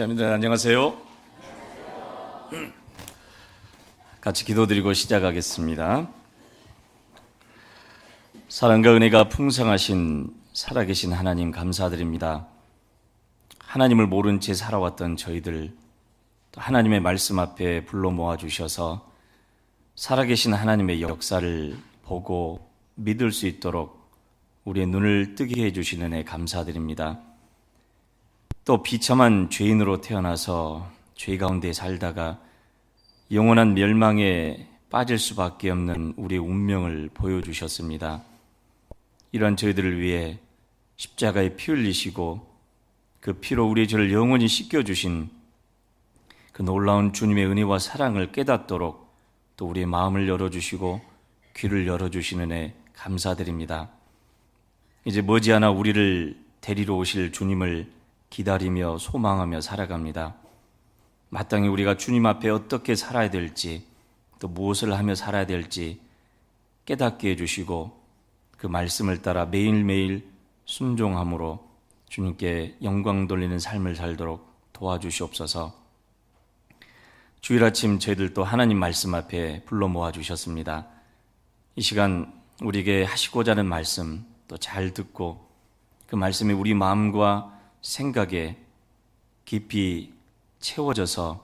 형제자매들 안녕하세요. 같이 기도드리고 시작하겠습니다. 사랑과 은혜가 풍성하신 살아계신 하나님 감사드립니다. 하나님을 모른 채 살아왔던 저희들 또 하나님의 말씀 앞에 불러 모아주셔서 살아계신 하나님의 역사를 보고 믿을 수 있도록 우리의 눈을 뜨게 해주시는 은혜 감사드립니다. 또 비참한 죄인으로 태어나서 죄 가운데 살다가 영원한 멸망에 빠질 수밖에 없는 우리의 운명을 보여주셨습니다. 이러한 저희들을 위해 십자가에 피 흘리시고 그 피로 우리의 죄를 영원히 씻겨주신 그 놀라운 주님의 은혜와 사랑을 깨닫도록 또 우리의 마음을 열어주시고 귀를 열어주시는 애 감사드립니다. 이제 머지않아 우리를 데리러 오실 주님을 기다리며 소망하며 살아갑니다. 마땅히 우리가 주님 앞에 어떻게 살아야 될지 또 무엇을 하며 살아야 될지 깨닫게 해주시고 그 말씀을 따라 매일매일 순종함으로 주님께 영광 돌리는 삶을 살도록 도와주시옵소서. 주일 아침 저희들 또 하나님 말씀 앞에 불러 모아주셨습니다. 이 시간 우리에게 하시고자 하는 말씀 또 잘 듣고 그 말씀이 우리 마음과 생각에 깊이 채워져서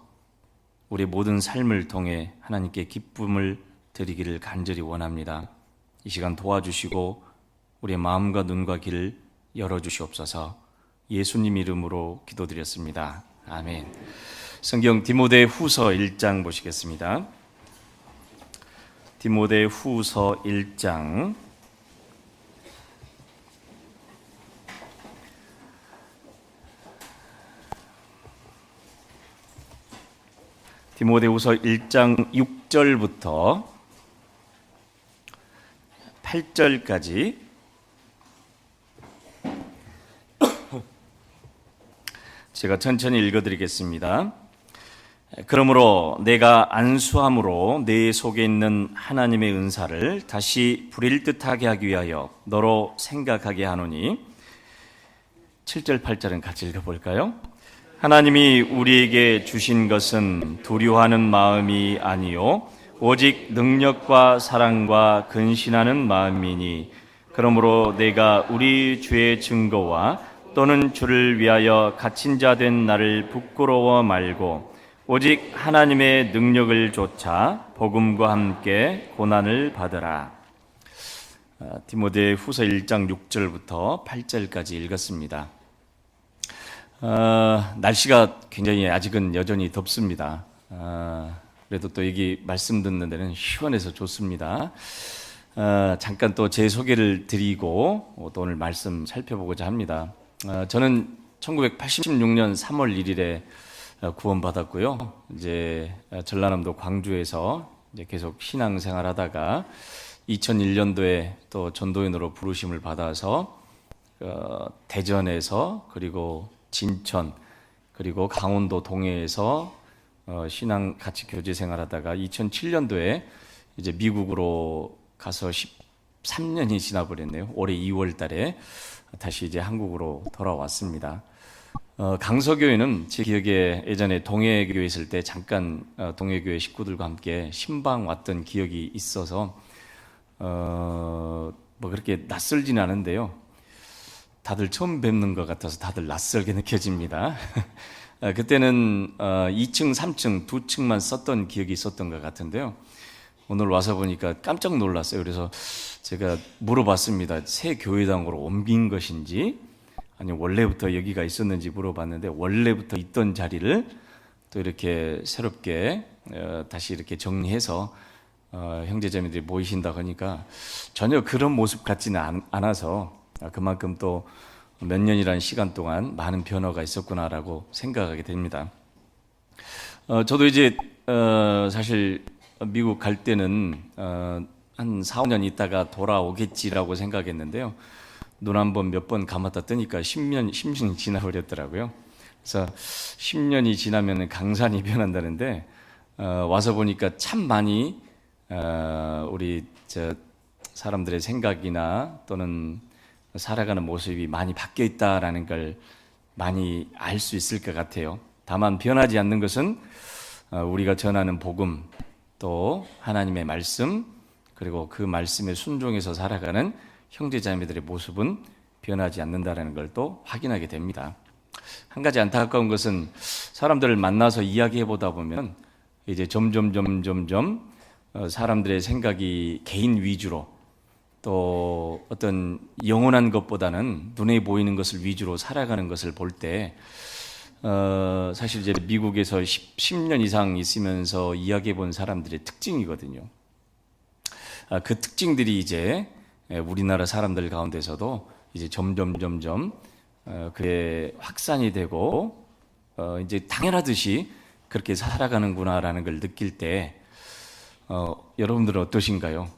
우리 모든 삶을 통해 하나님께 기쁨을 드리기를 간절히 원합니다. 이 시간 도와주시고 우리의 마음과 눈과 귀를 열어주시옵소서. 예수님 이름으로 기도드렸습니다. 아멘. 성경 디모데 후서 1장 보시겠습니다. 디모데 후서 1장 디모데후서 1장 6절부터 8절까지 제가 천천히 읽어드리겠습니다. 그러므로 내가 안수함으로 내 속에 있는 하나님의 은사를 다시 부릴 듯하게 하기 위하여 너로 생각하게 하노니 7절 8절은 같이 읽어볼까요? 하나님이 우리에게 주신 것은 두려워하는 마음이 아니요 오직 능력과 사랑과 근신하는 마음이니 그러므로 내가 우리 주의 증거와 또는 주를 위하여 갇힌 자 된 나를 부끄러워 말고 오직 하나님의 능력을 좇아 복음과 함께 고난을 받으라. 디모데 후서 1장 6절부터 8절까지 읽었습니다. 날씨가 굉장히 아직은 여전히 덥습니다. 그래도 또 여기 말씀 듣는 데는 시원해서 좋습니다. 잠깐 또 제 소개를 드리고 또 오늘 말씀 살펴보고자 합니다. 저는 1986년 3월 1일에 구원받았고요. 이제 전라남도 광주에서 이제 계속 신앙생활하다가 2001년도에 또 전도인으로 부르심을 받아서 대전에서 그리고 진천 그리고 강원도 동해에서 신앙 같이 교제 생활하다가 2007년도에 이제 미국으로 가서 13년이 지나버렸네요. 올해 2월 달에 다시 이제 한국으로 돌아왔습니다. 강서교회는 제 기억에 예전에 동해교회 있을 때 잠깐 동해교회 식구들과 함께 신방 왔던 기억이 있어서 뭐 그렇게 낯설지는 않은데요. 다들 처음 뵙는 것 같아서 다들 낯설게 느껴집니다. 그때는 2층, 3층 두 층만 썼던 기억이 있었던 것 같은데요. 오늘 와서 보니까 깜짝 놀랐어요. 그래서 제가 물어봤습니다. 새 교회당으로 옮긴 것인지 아니면 원래부터 여기가 있었는지 물어봤는데 원래부터 있던 자리를 또 이렇게 새롭게 다시 이렇게 정리해서 형제자매들이 모이신다고 하니까 전혀 그런 모습 같지는 않아서 그만큼 또 몇 년이라는 시간 동안 많은 변화가 있었구나라고 생각하게 됩니다. 저도 이제 사실 미국 갈 때는 한 4, 5년 있다가 돌아오겠지라고 생각했는데요. 눈 한번 몇 번 감았다 뜨니까 10년이 지나버렸더라고요. 그래서 10년이 지나면 강산이 변한다는데 와서 보니까 참 많이 우리 사람들의 생각이나 또는 살아가는 모습이 많이 바뀌어 있다라는 걸 많이 알 수 있을 것 같아요. 다만 변하지 않는 것은 우리가 전하는 복음, 또 하나님의 말씀, 그리고 그 말씀에 순종해서 살아가는 형제자매들의 모습은 변하지 않는다는 걸 또 확인하게 됩니다. 한 가지 안타까운 것은 사람들을 만나서 이야기해 보다 보면 이제 점점 사람들의 생각이 개인 위주로, 또 어떤 영원한 것보다는 눈에 보이는 것을 위주로 살아가는 것을 볼 때 사실 이제 미국에서 10년 이상 있으면서 이야기해 본 사람들의 특징이거든요. 그 특징들이 이제 우리나라 사람들 가운데서도 이제 점점 그게 확산이 되고 이제 당연하듯이 그렇게 살아가는구나라는 걸 느낄 때 여러분들은 어떠신가요?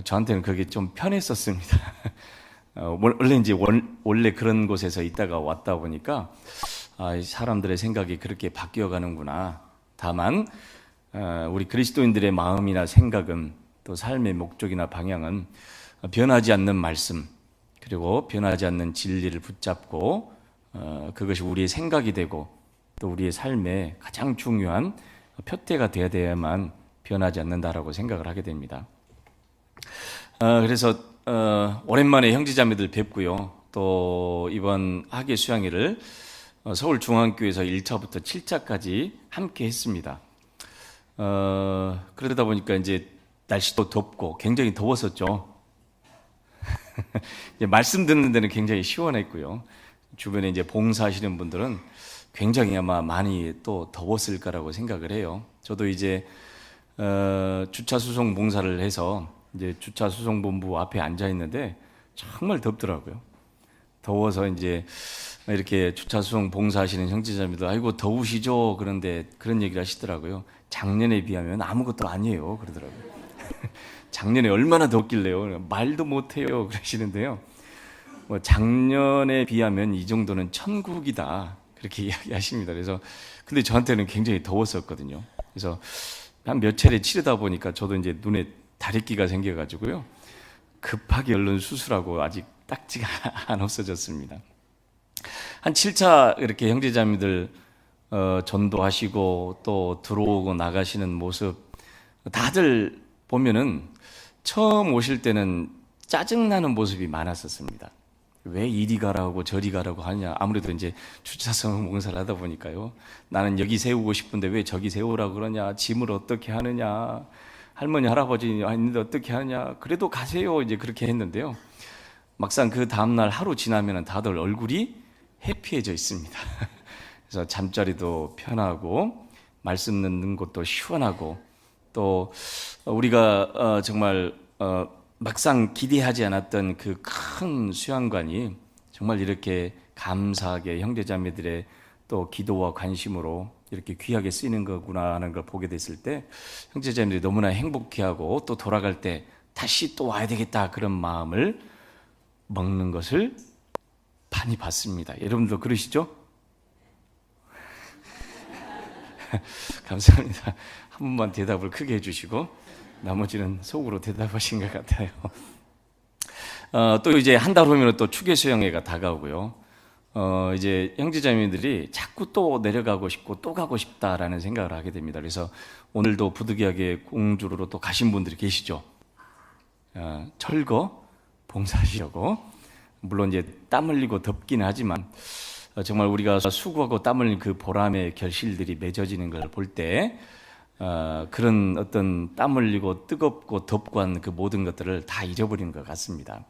저한테는 그게 좀 편했었습니다. 원래 그런 곳에서 있다가 왔다 보니까 사람들의 생각이 그렇게 바뀌어가는구나. 다만 우리 그리스도인들의 마음이나 생각은, 또 삶의 목적이나 방향은 변하지 않는 말씀, 그리고 변하지 않는 진리를 붙잡고 그것이 우리의 생각이 되고 또 우리의 삶에 가장 중요한 표대가 되어야 돼야만 변하지 않는다라고 생각을 하게 됩니다. 그래서 오랜만에 형제자매들 뵙고요. 또 이번 학예 수양회를 서울중앙교회에서 1차부터 7차까지 함께 했습니다. 그러다 보니까 이제 날씨도 덥고 굉장히 더웠었죠. 이제 말씀 듣는 데는 굉장히 시원했고요. 주변에 이제 봉사하시는 분들은 굉장히 아마 많이 또 더웠을 거라고 생각을 해요. 저도 이제 주차 수송 봉사를 해서 이제 주차 수송본부 앞에 앉아 있는데 정말 덥더라고요. 더워서 이제 이렇게 주차 수송 봉사하시는 형제자매들, 아이고 더우시죠? 그런데 그런 얘기를 하시더라고요. 작년에 비하면 아무것도 아니에요, 그러더라고요. 작년에 얼마나 덥길래요? 말도 못해요, 그러시는데요. 작년에 비하면 이 정도는 천국이다, 그렇게 이야기하십니다. 그래서 근데 저한테는 굉장히 더웠었거든요. 그래서 한 몇 차례 치르다 보니까 저도 이제 눈에 다래끼가 생겨가지고요. 급하게 얼른 수술하고 아직 딱지가 안 없어졌습니다. 한 7차 이렇게 형제자매들 전도하시고 또 들어오고 나가시는 모습, 다들 보면은 처음 오실 때는 짜증나는 모습이 많았었습니다. 왜 이리 가라고 저리 가라고 하냐. 아무래도 이제 주차성 봉사를 하다 보니까요. 나는 여기 세우고 싶은데 왜 저기 세우라고 그러냐. 짐을 어떻게 하느냐. 할머니 할아버지 있는데 어떻게 하느냐. 그래도 가세요. 이제 그렇게 했는데요. 막상 그 다음날 하루 지나면 다들 얼굴이 해피해져 있습니다. 그래서 잠자리도 편하고 말씀 듣는 것도 시원하고, 또 우리가 정말 막상 기대하지 않았던 그 큰 수양관이 정말 이렇게 감사하게 형제자매들의 또 기도와 관심으로 이렇게 귀하게 쓰이는 거구나 하는 걸 보게 됐을 때 형제자매들이 너무나 행복해하고, 또 돌아갈 때 다시 또 와야 되겠다 그런 마음을 먹는 것을 많이 봤습니다. 여러분도 그러시죠? 감사합니다. 한 번만 대답을 크게 해주시고 나머지는 속으로 대답하신 것 같아요. 또 이제 한 달 후면 또 추계 수양회가 다가오고요. 이제 형제자매들이 자꾸 또 내려가고 싶고 또 가고 싶다라는 생각을 하게 됩니다. 그래서 오늘도 부득이하게 공주로 또 가신 분들이 계시죠. 철거 봉사하시려고. 물론 이제 땀 흘리고 덥긴 하지만 정말 우리가 수고하고 땀 흘린 그 보람의 결실들이 맺어지는 걸 볼 때 그런 어떤 땀 흘리고 뜨겁고 덥고 한 그 모든 것들을 다 잊어버리는 것 같습니다.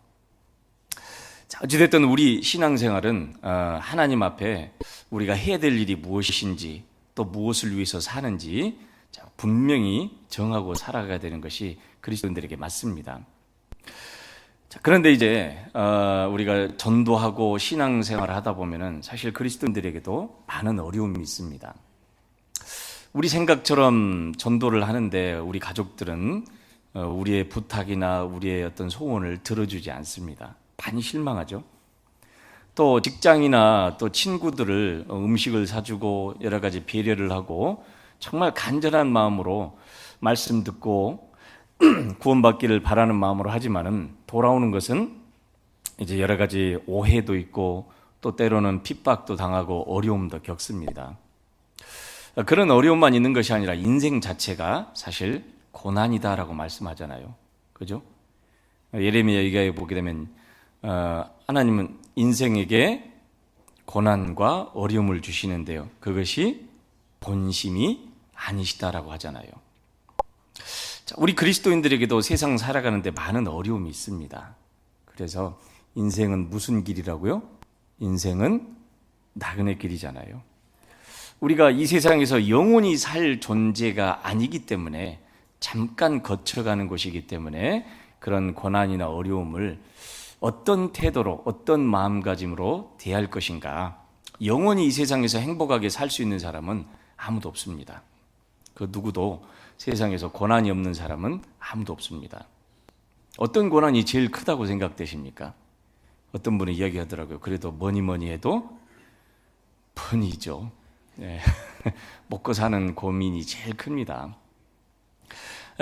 자, 어찌됐든 우리 신앙생활은 하나님 앞에 우리가 해야 될 일이 무엇인지, 또 무엇을 위해서 사는지 분명히 정하고 살아가야 되는 것이 그리스도인들에게 맞습니다. 자, 그런데 이제 우리가 전도하고 신앙생활을 하다 보면은 사실 그리스도인들에게도 많은 어려움이 있습니다. 우리 생각처럼 전도를 하는데 우리 가족들은 우리의 부탁이나 우리의 어떤 소원을 들어주지 않습니다. 많이 실망하죠. 또 직장이나 또 친구들을 음식을 사주고 여러 가지 배려를 하고 정말 간절한 마음으로 말씀 듣고 구원받기를 바라는 마음으로 하지만은 돌아오는 것은 이제 여러 가지 오해도 있고 또 때로는 핍박도 당하고 어려움도 겪습니다. 그런 어려움만 있는 것이 아니라 인생 자체가 사실 고난이다라고 말씀하잖아요. 그죠? 예레미야에 보게 되면 하나님은 인생에게 고난과 어려움을 주시는데요. 그것이 본심이 아니시다라고 하잖아요. 자, 우리 그리스도인들에게도 세상 살아가는데 많은 어려움이 있습니다. 그래서 인생은 무슨 길이라고요? 인생은 나그네 길이잖아요. 우리가 이 세상에서 영원히 살 존재가 아니기 때문에 잠깐 거쳐가는 것이기 때문에 그런 고난이나 어려움을 어떤 태도로, 어떤 마음가짐으로 대할 것인가. 영원히 이 세상에서 행복하게 살 수 있는 사람은 아무도 없습니다. 그 누구도 세상에서 고난이 없는 사람은 아무도 없습니다. 어떤 고난이 제일 크다고 생각되십니까? 어떤 분이 이야기하더라고요. 그래도 뭐니 해도 번이죠. 네. 먹고 사는 고민이 제일 큽니다.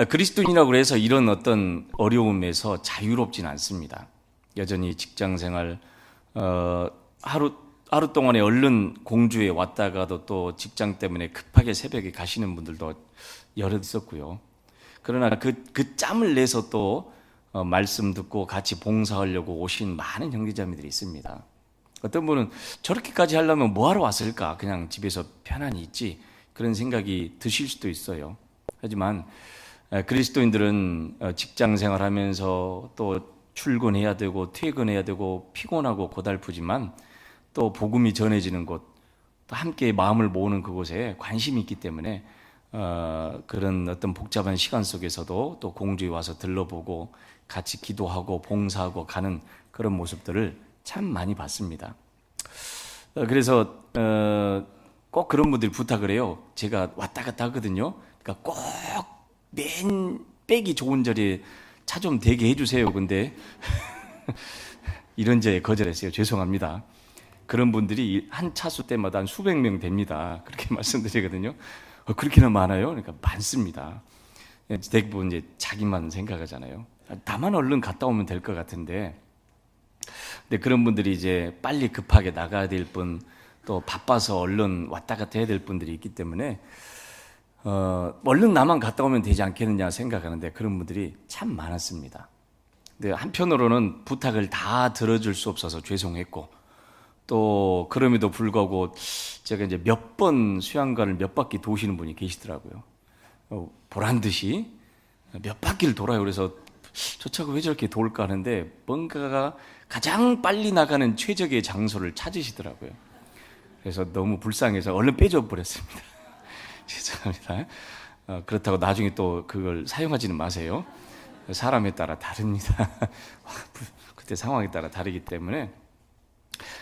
그리스도인이라고 해서 이런 어떤 어려움에서 자유롭진 않습니다. 여전히 직장생활 하루 동안에 얼른 공주에 왔다가도 또 직장 때문에 급하게 새벽에 가시는 분들도 여러 있었고요. 그러나 그 짬을 내서 또 말씀 듣고 같이 봉사하려고 오신 많은 형제자매들이 있습니다. 어떤 분은 저렇게까지 하려면 뭐하러 왔을까? 그냥 집에서 편안히 있지. 그런 생각이 드실 수도 있어요. 하지만 그리스도인들은 직장 생활하면서 또 출근해야 되고 퇴근해야 되고 피곤하고 고달프지만 또 복음이 전해지는 곳, 또 함께 마음을 모으는 그곳에 관심이 있기 때문에 그런 어떤 복잡한 시간 속에서도 또 공주에 와서 들러보고 같이 기도하고 봉사하고 가는 그런 모습들을 참 많이 봤습니다. 그래서 꼭 그런 분들이 부탁을 해요. 제가 왔다 갔다 하거든요. 그러니까 꼭 맨 빼기 좋은 자리에 차 좀 대게 해주세요. 근데 이런 제에 거절했어요. 죄송합니다. 그런 분들이 한 차수 때마다 한 수백 명 됩니다. 그렇게 말씀드리거든요. 그렇게나 많아요? 그러니까 많습니다. 대부분 이제 자기만 생각하잖아요. 다만 얼른 갔다 오면 될 것 같은데, 근데 그런 분들이 이제 빨리 급하게 나가야 될 분, 또 바빠서 얼른 왔다 갔다 해야 될 분들이 있기 때문에 얼른 나만 갔다 오면 되지 않겠느냐 생각하는데 그런 분들이 참 많았습니다. 근데 한편으로는 부탁을 다 들어줄 수 없어서 죄송했고, 또 그럼에도 불구하고 제가 이제 몇 번 수양관을 몇 바퀴 도시는 분이 계시더라고요. 보란 듯이 몇 바퀴를 돌아요. 그래서 저 차가 왜 저렇게 돌까 하는데 뭔가가 가장 빨리 나가는 최적의 장소를 찾으시더라고요. 그래서 너무 불쌍해서 얼른 빼줘 버렸습니다. 죄송합니다. 그렇다고 나중에 또 그걸 사용하지는 마세요. 사람에 따라 다릅니다. 그때 상황에 따라 다르기 때문에.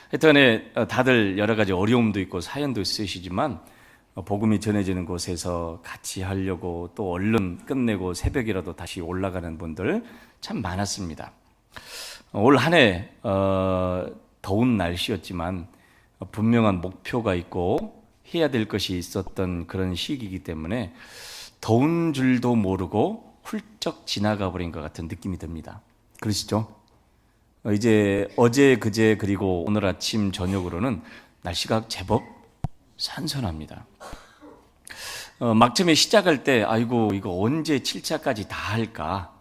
하여튼에 다들 여러 가지 어려움도 있고 사연도 있으시지만 복음이 전해지는 곳에서 같이 하려고 또 얼른 끝내고 새벽이라도 다시 올라가는 분들 참 많았습니다. 올 한 해 더운 날씨였지만 분명한 목표가 있고 해야 될 것이 있었던 그런 시기이기 때문에 더운 줄도 모르고 훌쩍 지나가 버린 것 같은 느낌이 듭니다. 그러시죠? 이제 어제 그제 그리고 오늘 아침 저녁으로는 날씨가 제법 선선합니다. 막점에 시작할 때 아이고 이거 언제 7차까지 다 할까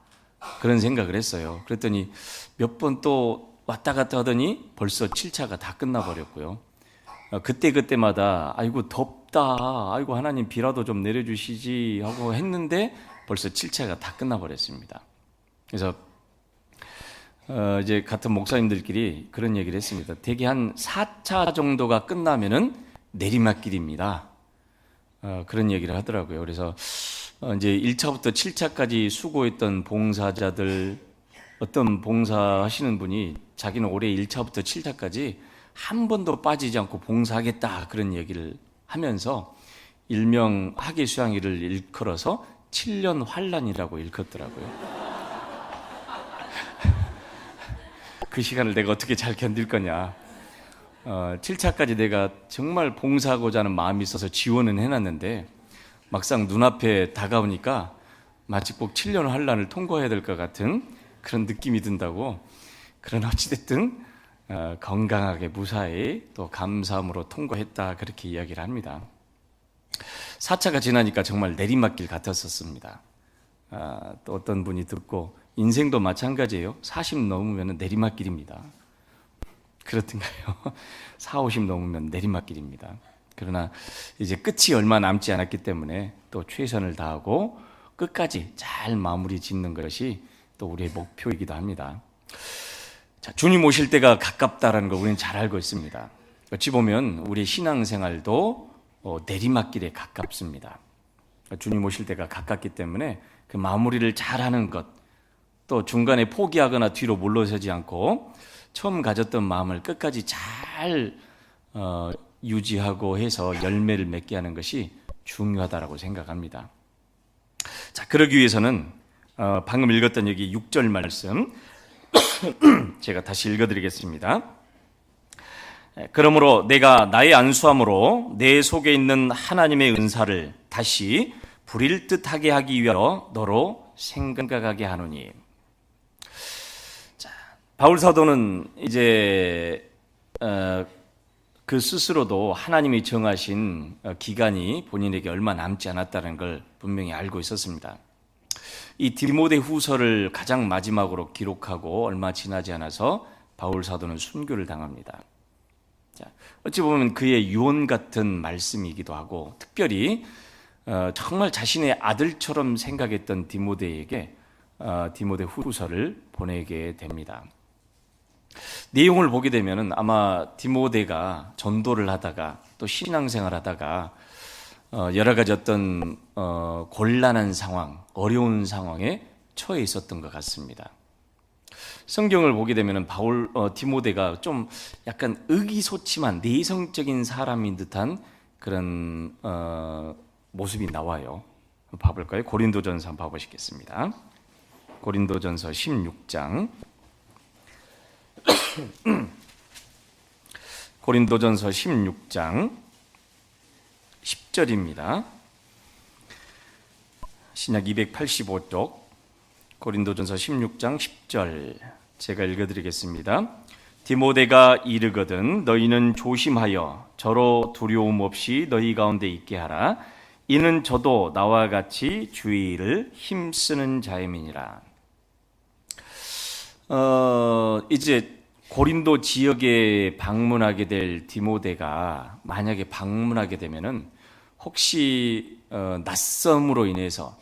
그런 생각을 했어요. 그랬더니 몇 번 또 왔다 갔다 하더니 벌써 7차가 다 끝나버렸고요. 그때마다 아이고 덥다, 아이고 하나님 비라도 좀 내려주시지 하고 했는데 벌써 7차가 다 끝나버렸습니다. 그래서 이제 같은 목사님들끼리 그런 얘기를 했습니다. 대개 한 4차 정도가 끝나면은 내리막길입니다. 그런 얘기를 하더라고요. 그래서 이제 1차부터 7차까지 수고했던 봉사자들, 어떤 봉사하시는 분이 자기는 올해 1차부터 7차까지 한 번도 빠지지 않고 봉사하겠다 그런 얘기를 하면서 일명 학예 수양일을 일컬어서 7년 환란이라고 일컫더라고요. 그 시간을 내가 어떻게 잘 견딜 거냐. 7차까지 내가 정말 봉사하고자 하는 마음이 있어서 지원은 해놨는데 막상 눈앞에 다가오니까 마치 꼭 7년 환란을 통과해야 될 것 같은 그런 느낌이 든다고. 그러나 어찌됐든 건강하게 무사히 또 감사함으로 통과했다 그렇게 이야기를 합니다. 4차가 지나니까 정말 내리막길 같았었습니다. 또 어떤 분이 듣고 인생도 마찬가지예요. 40 넘으면 내리막길입니다. 그렇던가요? 4, 50 넘으면 내리막길입니다. 그러나 이제 끝이 얼마 남지 않았기 때문에 또 최선을 다하고 끝까지 잘 마무리 짓는 것이 또 우리의 목표이기도 합니다. 자, 주님 오실 때가 가깝다라는 걸 우리는 잘 알고 있습니다. 어찌 보면 우리 신앙생활도 내리막길에 가깝습니다. 주님 오실 때가 가깝기 때문에 그 마무리를 잘하는 것, 또 중간에 포기하거나 뒤로 물러서지 않고 처음 가졌던 마음을 끝까지 잘 유지하고 해서 열매를 맺게 하는 것이 중요하다고 생각합니다. 자, 그러기 위해서는 방금 읽었던 여기 6절 말씀 제가 다시 읽어드리겠습니다. 그러므로 내가 나의 안수함으로 내 속에 있는 하나님의 은사를 다시 부릴 듯하게 하기 위하여 너로 생각하게 하노니. 자, 바울 사도는 이제 그 스스로도 하나님이 정하신 기간이 본인에게 얼마 남지 않았다는 걸 분명히 알고 있었습니다. 이 디모데 후서를 가장 마지막으로 기록하고 얼마 지나지 않아서 바울 사도는 순교를 당합니다. 자, 어찌 보면 그의 유언 같은 말씀이기도 하고 특별히 정말 자신의 아들처럼 생각했던 디모데에게 디모데 후서를 보내게 됩니다. 내용을 보게 되면 아마 디모데가 전도를 하다가 또 신앙생활 하다가 여러 가지 어떤 곤란한 상황, 어려운 상황에 처해 있었던 것 같습니다. 성경을 보게 되면 디모데가 좀 약간 의기소침한 내성적인 사람인 듯한 그런 모습이 나와요. 봐볼까요? 고린도전서 한번 봐보시겠습니다. 고린도전서 16장 고린도전서 16장 10절입니다. 신약 285쪽 고린도전서 16장 10절 제가 읽어드리겠습니다. 디모데가 이르거든 너희는 조심하여 저로 두려움 없이 너희 가운데 있게 하라. 이는 저도 나와 같이 주의를 힘쓰는 자임이니라. 이제 고린도 지역에 방문하게 될 디모데가 만약에 방문하게 되면은 혹시 낯섦으로 인해서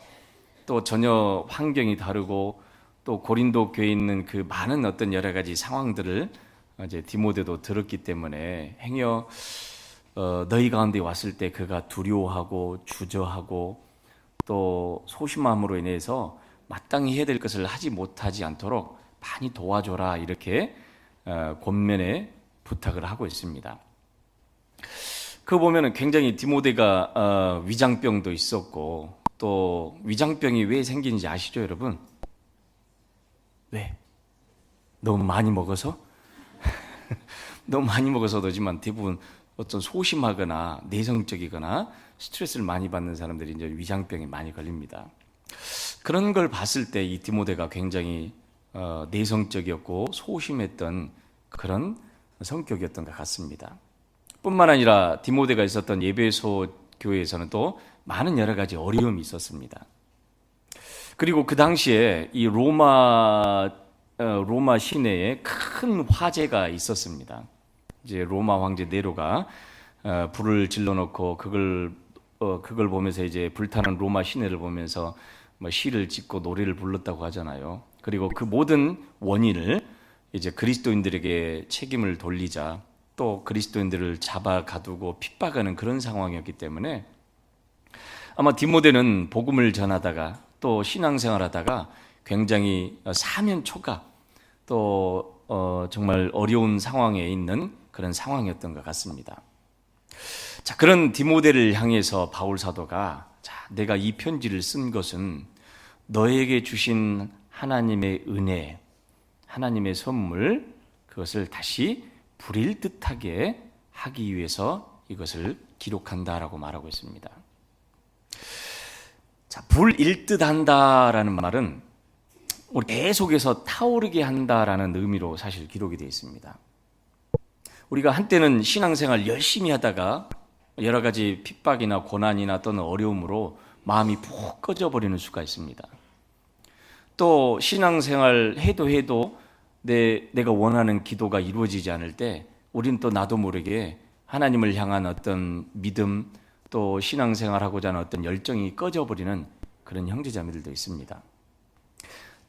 또 전혀 환경이 다르고 또 고린도 교회에 있는 그 많은 어떤 여러 가지 상황들을 이제 디모데도 들었기 때문에 행여 너희 가운데 왔을 때 그가 두려워하고 주저하고 또 소심함으로 인해서 마땅히 해야 될 것을 하지 못하지 않도록 많이 도와줘라 이렇게 권면에 부탁을 하고 있습니다. 그거 보면은 굉장히 디모데가 위장병도 있었고 또 위장병이 왜 생기는지 아시죠, 여러분? 왜? 너무 많이 먹어서? 너무 많이 먹어서 그렇지만 대부분 어떤 소심하거나 내성적이거나 스트레스를 많이 받는 사람들이 이제 위장병에 많이 걸립니다. 그런 걸 봤을 때 이 디모데가 굉장히 내성적이었고 소심했던 그런 성격이었던 것 같습니다. 뿐만 아니라 디모데가 있었던 에베소 교회에서는 또 많은 여러 가지 어려움이 있었습니다. 그리고 그 당시에 이 로마 시내에 큰 화재가 있었습니다. 이제 로마 황제 네로가 불을 질러놓고 그걸 보면서 이제 불타는 로마 시내를 보면서 시를 짓고 노래를 불렀다고 하잖아요. 그리고 그 모든 원인을 이제 그리스도인들에게 책임을 돌리자 또 그리스도인들을 잡아 가두고 핍박하는 그런 상황이었기 때문에 아마 디모데는 복음을 전하다가 또 신앙생활하다가 굉장히 사면초가 또 정말 어려운 상황에 있는 그런 상황이었던 것 같습니다. 자, 그런 디모데를 향해서 바울 사도가 내가 이 편지를 쓴 것은 너에게 주신 하나님의 은혜, 하나님의 선물, 그것을 다시 불일 듯하게 하기 위해서 이것을 기록한다라고 말하고 있습니다. 자, 불일 듯 한다라는 말은 우리 계속해서 타오르게 한다라는 의미로 사실 기록이 되어 있습니다. 우리가 한때는 신앙생활 열심히 하다가 여러 가지 핍박이나 고난이나 또는 어려움으로 마음이 푹 꺼져버리는 수가 있습니다. 또 신앙생활 해도 내가 원하는 기도가 이루어지지 않을 때 우리는 또 나도 모르게 하나님을 향한 어떤 믿음, 또 신앙생활하고자 하는 어떤 열정이 꺼져버리는 그런 형제자매들도 있습니다.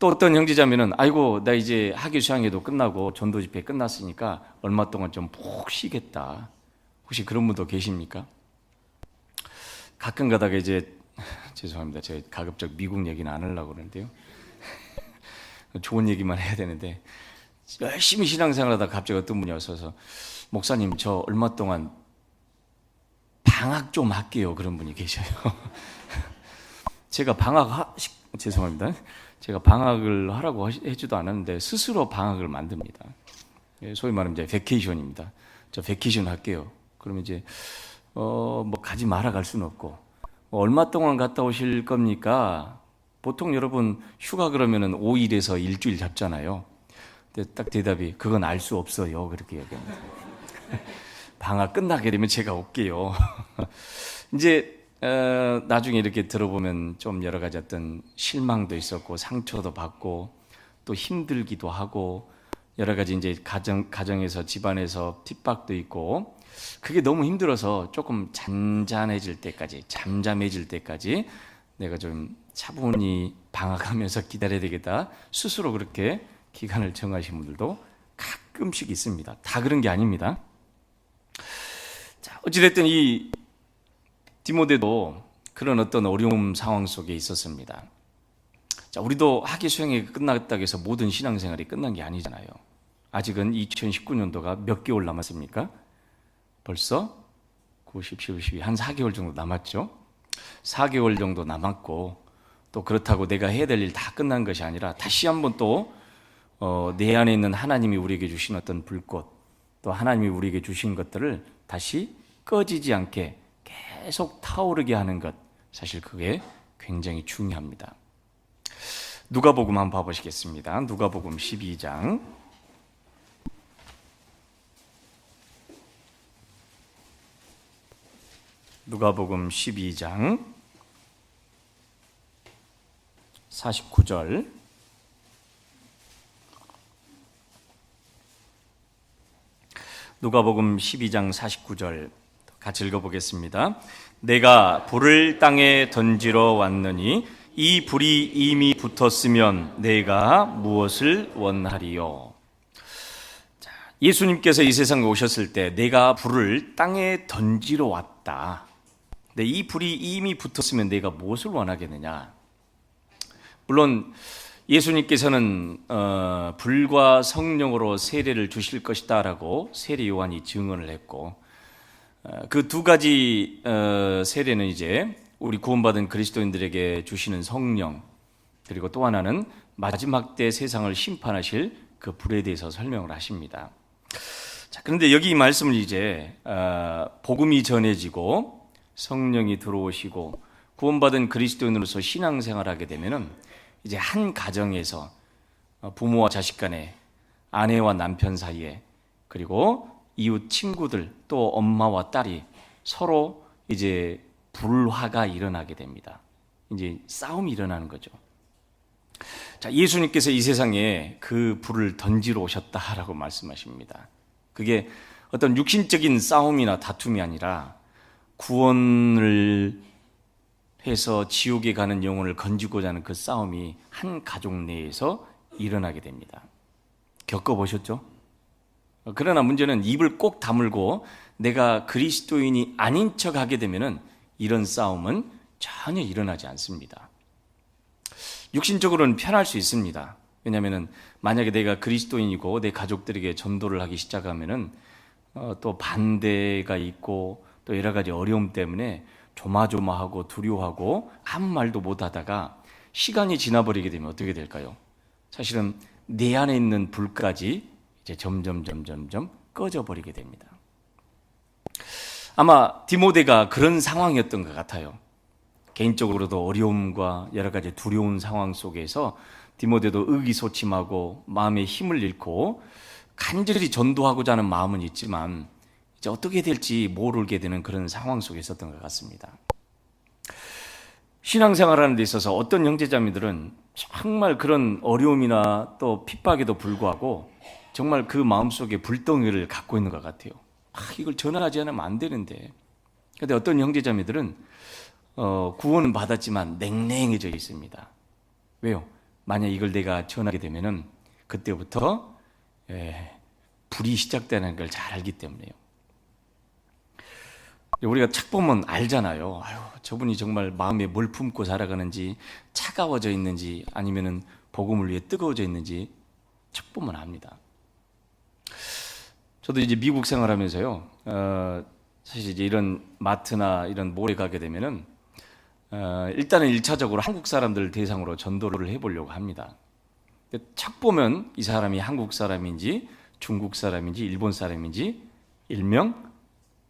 또 어떤 형제자매는 아이고 나 이제 학위 수양회도 끝나고 전도 집회 끝났으니까 얼마 동안 좀 푹 쉬겠다. 혹시 그런 분도 계십니까? 가끔 가다가 이제 죄송합니다. 제가 가급적 미국 얘기는 안 하려고 그러는데요. 좋은 얘기만 해야 되는데 열심히 신앙생활하다가 갑자기 어떤 분이 와서 목사님 저 얼마 동안 방학 좀 할게요. 그런 분이 계셔요. 제가 죄송합니다. 제가 방학을 하라고 해주도 않았는데 스스로 방학을 만듭니다. 소위 말하면 이제 베케이션입니다. 저 베케이션 할게요. 그러면 이제 뭐 가지 마라 갈 수는 없고 얼마 동안 갔다 오실 겁니까? 보통 여러분 휴가 그러면은 5일에서 일주일 잡잖아요. 근데 딱 대답이 그건 알 수 없어요. 그렇게 얘기합니다. 방학 끝나게 되면 제가 올게요. 이제 나중에 이렇게 들어보면 좀 여러 가지 어떤 실망도 있었고 상처도 받고 또 힘들기도 하고 여러 가지 이제 가정에서 집안에서 핍박도 있고 그게 너무 힘들어서 조금 잠잠해질 때까지 내가 좀 차분히 방학하면서 기다려야 되겠다 스스로 그렇게 기간을 정하신 분들도 가끔씩 있습니다. 다 그런 게 아닙니다. 자, 어찌됐든 이 디모데도 그런 어떤 어려움 상황 속에 있었습니다. 자, 우리도 학위 수행이 끝났다고 해서 모든 신앙생활이 끝난 게 아니잖아요. 아직은 2019년도가 몇 개월 남았습니까? 벌써 9, 10, 11, 12, 한 4개월 정도 남았죠. 4개월 정도 남았고 또 그렇다고 내가 해야 될 일 다 끝난 것이 아니라 다시 한번 또 내 안에 있는 하나님이 우리에게 주신 어떤 불꽃 또 하나님이 우리에게 주신 것들을 다시 꺼지지 않게 계속 타오르게 하는 것 사실 그게 굉장히 중요합니다. 누가복음 한번 봐보시겠습니다. 누가복음 12장 누가복음 12장 49절 누가복음 12장 49절 같이 읽어보겠습니다. 내가 불을 땅에 던지러 왔느니 이 불이 이미 붙었으면 내가 무엇을 원하리요. 자, 예수님께서 이 세상에 오셨을 때 내가 불을 땅에 던지러 왔다. 근데 이 불이 이미 붙었으면 내가 무엇을 원하겠느냐. 물론 예수님께서는 불과 성령으로 세례를 주실 것이다 라고 세례 요한이 증언을 했고 그 두 가지 세례는 이제 우리 구원받은 그리스도인들에게 주시는 성령 그리고 또 하나는 마지막 때 세상을 심판하실 그 불에 대해서 설명을 하십니다. 자, 그런데 여기 이 말씀을 이제 복음이 전해지고 성령이 들어오시고 구원받은 그리스도인으로서 신앙생활하게 되면은 이제 한 가정에서 부모와 자식 간에 아내와 남편 사이에 그리고 이웃 친구들 또 엄마와 딸이 서로 이제 불화가 일어나게 됩니다. 이제 싸움이 일어나는 거죠. 자, 예수님께서 이 세상에 그 불을 던지러 오셨다라고 말씀하십니다. 그게 어떤 육신적인 싸움이나 다툼이 아니라 구원을 해서 지옥에 가는 영혼을 건지고자 하는 그 싸움이 한 가족 내에서 일어나게 됩니다. 겪어보셨죠? 그러나 문제는 입을 꼭 다물고 내가 그리스도인이 아닌 척 하게 되면은 이런 싸움은 전혀 일어나지 않습니다. 육신적으로는 편할 수 있습니다. 왜냐하면 만약에 내가 그리스도인이고 내 가족들에게 전도를 하기 시작하면은 또 반대가 있고 또 여러 가지 어려움 때문에 조마조마하고 두려워하고 아무 말도 못하다가 시간이 지나버리게 되면 어떻게 될까요? 사실은 내 안에 있는 불까지 이제 점점 꺼져버리게 됩니다. 아마 디모데가 그런 상황이었던 것 같아요. 개인적으로도 어려움과 여러 가지 두려운 상황 속에서 디모데도 의기소침하고 마음의 힘을 잃고 간절히 전도하고자 하는 마음은 있지만 이제 어떻게 될지 모르게 되는 그런 상황 속에 있었던 것 같습니다. 신앙생활하는 데 있어서 어떤 형제자매들은 정말 그런 어려움이나 또 핍박에도 불구하고 정말 그 마음속에 불덩이를 갖고 있는 것 같아요. 이걸 전하지 않으면 안 되는데. 근데 어떤 형제자매들은 구원은 받았지만 냉랭해져 있습니다. 왜요? 만약 이걸 내가 전하게 되면은 그때부터 불이 시작되는 걸 잘 알기 때문에요. 우리가 책 보면 알잖아요. 저분이 정말 마음에 뭘 품고 살아가는지, 차가워져 있는지, 아니면은 복음을 위해 뜨거워져 있는지 책 보면 압니다. 저도 이제 미국 생활하면서요, 사실 이제 이런 마트나 이런 몰에 가게 되면은 일단은 1차적으로 한국 사람들 대상으로 전도를 해보려고 합니다. 책 보면 이 사람이 한국 사람인지 중국 사람인지 일본 사람인지 일명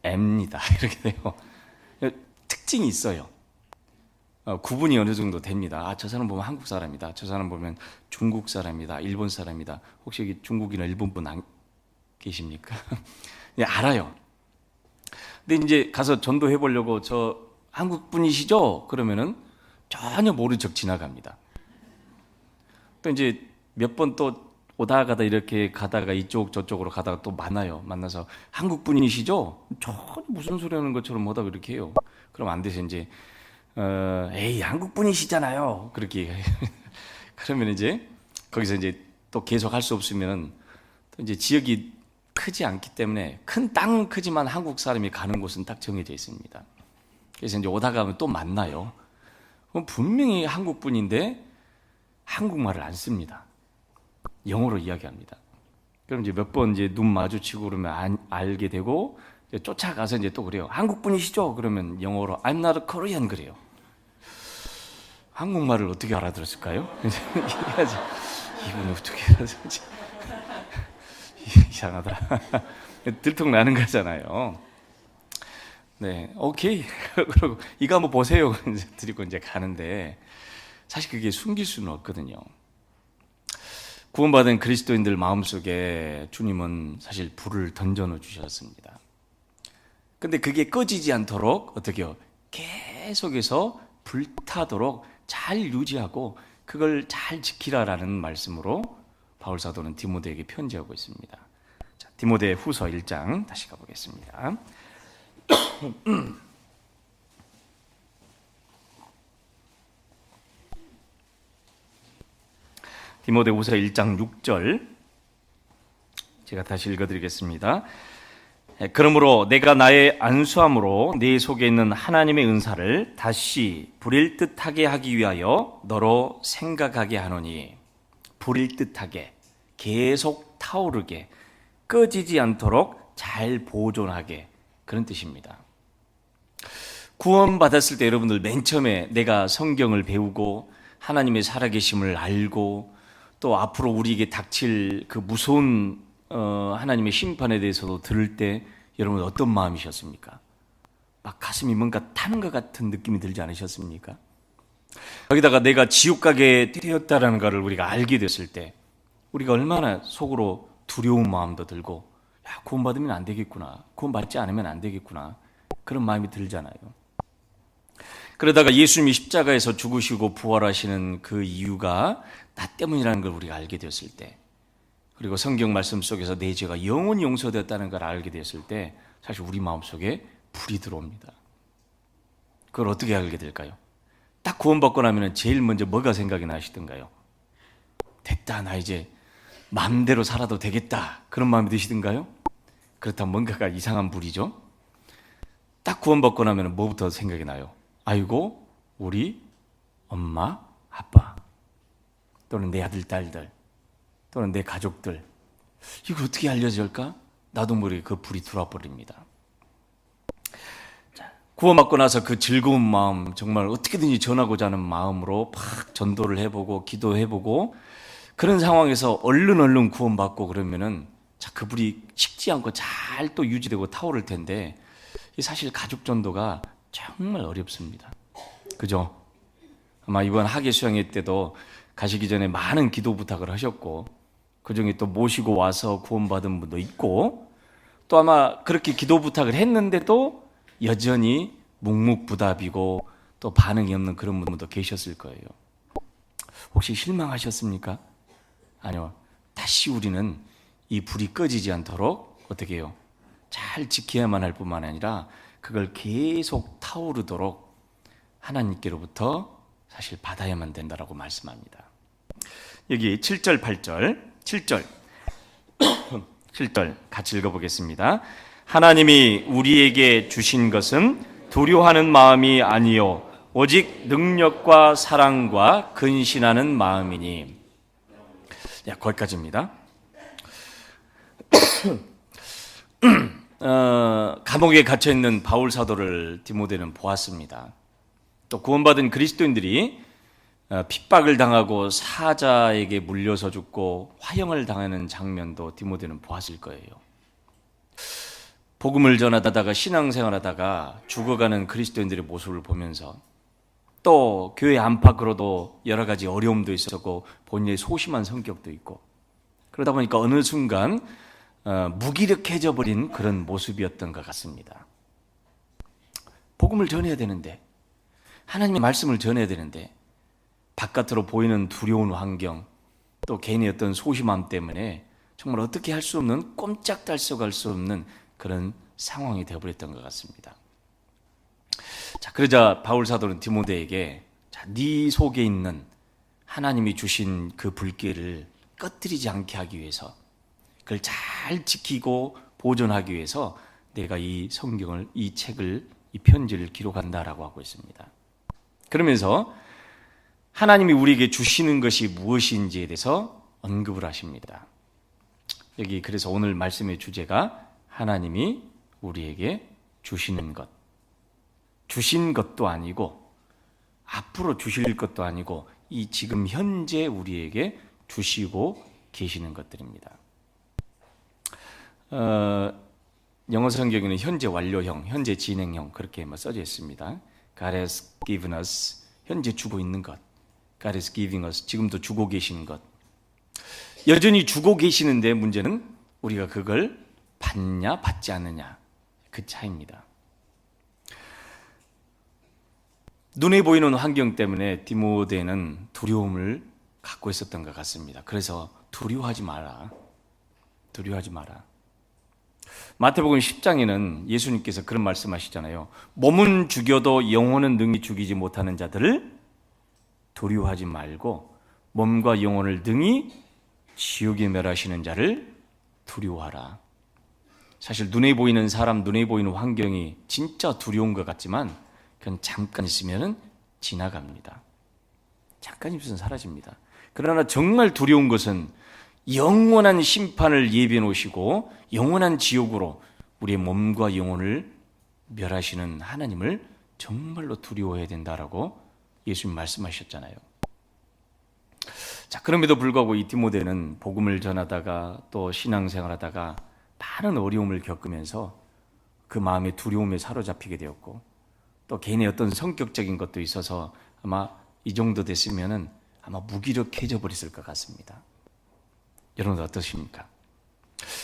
M입니다. 이렇게 돼요. 특징이 있어요. 구분이 어느 정도 됩니다. 저 사람 보면 한국 사람이다. 저 사람 보면 중국 사람이다. 일본 사람이다. 혹시 여기 중국이나 일본 분 안 계십니까? 네, 알아요. 근데 이제 가서 전도해 보려고 저 한국 분이시죠? 그러면은 전혀 모른 척 지나갑니다. 또 이제 몇 번 또 오다 가다 이렇게 가다가 이쪽 저쪽으로 가다가 또 만나서 한국 분이시죠? 전혀 무슨 소리 하는 것처럼 오다가 이렇게 해요. 그럼 안 돼서 이제 에이 한국 분이시잖아요. 그렇게 그러면 이제 거기서 이제 또 계속 할 수 없으면 또 이제 지역이 크지 않기 때문에 큰 땅은 크지만 한국 사람이 가는 곳은 딱 정해져 있습니다. 그래서 이제 오다 가면 또 만나요. 그럼 분명히 한국 분인데 한국말을 안 씁니다. 영어로 이야기합니다. 그럼 이제 몇 번 이제 눈 마주치고 그러면 알게 되고 이제 쫓아가서 이제 또 그래요. 한국 분이시죠? 그러면 영어로 I'm not a Korean 그래요. 한국말을 어떻게 알아들었을까요? 이분이 어떻게 알아들었지? 이상하더라. 들통나는 거잖아요. 네, 오케이. 그리고 이거 한번 보세요. 드리고 이제 가는데 사실 그게 숨길 수는 없거든요. 구원받은 그리스도인들 마음속에 주님은 사실 불을 던져놓 주셨습니다. 근데 그게 꺼지지 않도록 어떻게 해요? 계속해서 불타도록 잘 유지하고 그걸 잘 지키라라는 말씀으로 바울 사도는 디모데에게 편지하고 있습니다. 자, 디모데 후서 1장 다시 가보겠습니다. 디모데후서 1장 6절 제가 다시 읽어드리겠습니다. 그러므로 내가 나의 안수함으로 네 속에 있는 하나님의 은사를 다시 불일 듯하게 하기 위하여 너로 생각하게 하노니 불일 듯하게 계속 타오르게 꺼지지 않도록 잘 보존하게 그런 뜻입니다. 구원받았을 때 여러분들 맨 처음에 내가 성경을 배우고 하나님의 살아계심을 알고 또 앞으로 우리에게 닥칠 그 무서운 하나님의 심판에 대해서도 들을 때 여러분 어떤 마음이셨습니까? 막 가슴이 뭔가 타는 것 같은 느낌이 들지 않으셨습니까? 거기다가 내가 지옥 가게 되었다라는 것을 우리가 알게 됐을 때 우리가 얼마나 속으로 두려운 마음도 들고 구원받으면 안 되겠구나, 구원받지 않으면 안 되겠구나 그런 마음이 들잖아요. 그러다가 예수님이 십자가에서 죽으시고 부활하시는 그 이유가 나 때문이라는 걸 우리가 알게 되었을 때, 그리고 성경 말씀 속에서 내 죄가 영원히 용서되었다는 걸 알게 되었을 때 사실 우리 마음속에 불이 들어옵니다. 그걸 어떻게 알게 될까요? 딱 구원받고 나면 제일 먼저 뭐가 생각이 나시던가요? 됐다, 나 이제 마음대로 살아도 되겠다 그런 마음이 드시던가요? 그렇다면 뭔가가 이상한 불이죠. 딱 구원받고 나면 뭐부터 생각이 나요? 아이고 우리 엄마 아빠 또는 내 아들 딸들 또는 내 가족들 이거 어떻게 알려질까? 나도 모르게 그 불이 들어와 버립니다. 구원받고 나서 그 즐거운 마음, 정말 어떻게든지 전하고자 하는 마음으로 막 전도를 해보고 기도해보고 그런 상황에서 얼른 구원받고 그러면은 그 불이 식지 않고 잘 또 유지되고 타오를 텐데 사실 가족 전도가 정말 어렵습니다. 그죠? 아마 이번 학예 수양회 때도 가시기 전에 많은 기도 부탁을 하셨고 그중에 또 모시고 와서 구원받은 분도 있고 또 아마 그렇게 기도 부탁을 했는데도 여전히 묵묵부답이고 또 반응이 없는 그런 분도 계셨을 거예요. 혹시 실망하셨습니까? 아니요. 다시 우리는 이 불이 꺼지지 않도록 어떻게 해요? 잘 지켜야만 할 뿐만 아니라 그걸 계속 타오르도록 하나님께로부터 사실 받아야만 된다라고 말씀합니다. 여기 7절, 8절, 7절 7절 같이 읽어보겠습니다. 하나님이 우리에게 주신 것은 두려워하는 마음이 아니요 오직 능력과 사랑과 근신하는 마음이니. 거기까지입니다. 감옥에 갇혀있는 바울 사도를 디모데는 보았습니다. 또 구원받은 그리스도인들이 핍박을 당하고 사자에게 물려서 죽고 화형을 당하는 장면도 디모데는 보았을 거예요. 복음을 전하다가 신앙생활하다가 죽어가는 그리스도인들의 모습을 보면서 또 교회 안팎으로도 여러 가지 어려움도 있었고 본인의 소심한 성격도 있고 그러다 보니까 어느 순간 무기력해져 버린 그런 모습이었던 것 같습니다. 복음을 전해야 되는데 하나님의 말씀을 전해야 되는데 바깥으로 보이는 두려운 환경 또 개인의 어떤 소심함 때문에 정말 어떻게 할 수 없는 꼼짝달싹할 수 없는 그런 상황이 되어버렸던 것 같습니다. 자, 그러자 바울 사도는 디모데에게 네 속에 있는 하나님이 주신 그 불길을 꺼뜨리지 않게 하기 위해서 그걸 잘 지키고 보존하기 위해서 내가 이 성경을, 이 책을, 이 편지를 기록한다라고 하고 있습니다. 그러면서 하나님이 우리에게 주시는 것이 무엇인지에 대해서 언급을 하십니다. 여기 그래서 오늘 말씀의 주제가 하나님이 우리에게 주시는 것. 주신 것도 아니고 앞으로 주실 것도 아니고 이 지금 현재 우리에게 주시고 계시는 것들입니다. 영어 성경에는 현재 완료형, 현재 진행형 그렇게 써져 있습니다. God has given us, 현재 주고 있는 것. God is giving us, 지금도 주고 계시는 것. 여전히 주고 계시는데 문제는 우리가 그걸 받냐 받지 않느냐 그 차이입니다. 눈에 보이는 환경 때문에 디모데는 두려움을 갖고 있었던 것 같습니다. 그래서 두려워하지 마라. 두려워하지 마라. 마태복음 10장에는 예수님께서 그런 말씀하시잖아요. 몸은 죽여도 영혼은 능히 죽이지 못하는 자들을 두려워하지 말고 몸과 영혼을 능히 지옥에 멸하시는 자를 두려워하라. 사실 눈에 보이는 사람, 눈에 보이는 환경이 진짜 두려운 것 같지만 그건 잠깐 있으면 지나갑니다. 잠깐 있으면 사라집니다. 그러나 정말 두려운 것은 영원한 심판을 예비해 놓으시고 영원한 지옥으로 우리의 몸과 영혼을 멸하시는 하나님을 정말로 두려워해야 된다라고 예수님 말씀하셨잖아요. 자, 그럼에도 불구하고 이 디모데는 복음을 전하다가 또 신앙생활하다가 많은 어려움을 겪으면서 그 마음의 두려움에 사로잡히게 되었고 또 개인의 어떤 성격적인 것도 있어서 아마 이 정도 됐으면은 아마 무기력해져 버렸을 것 같습니다. 여러분 어떠십니까?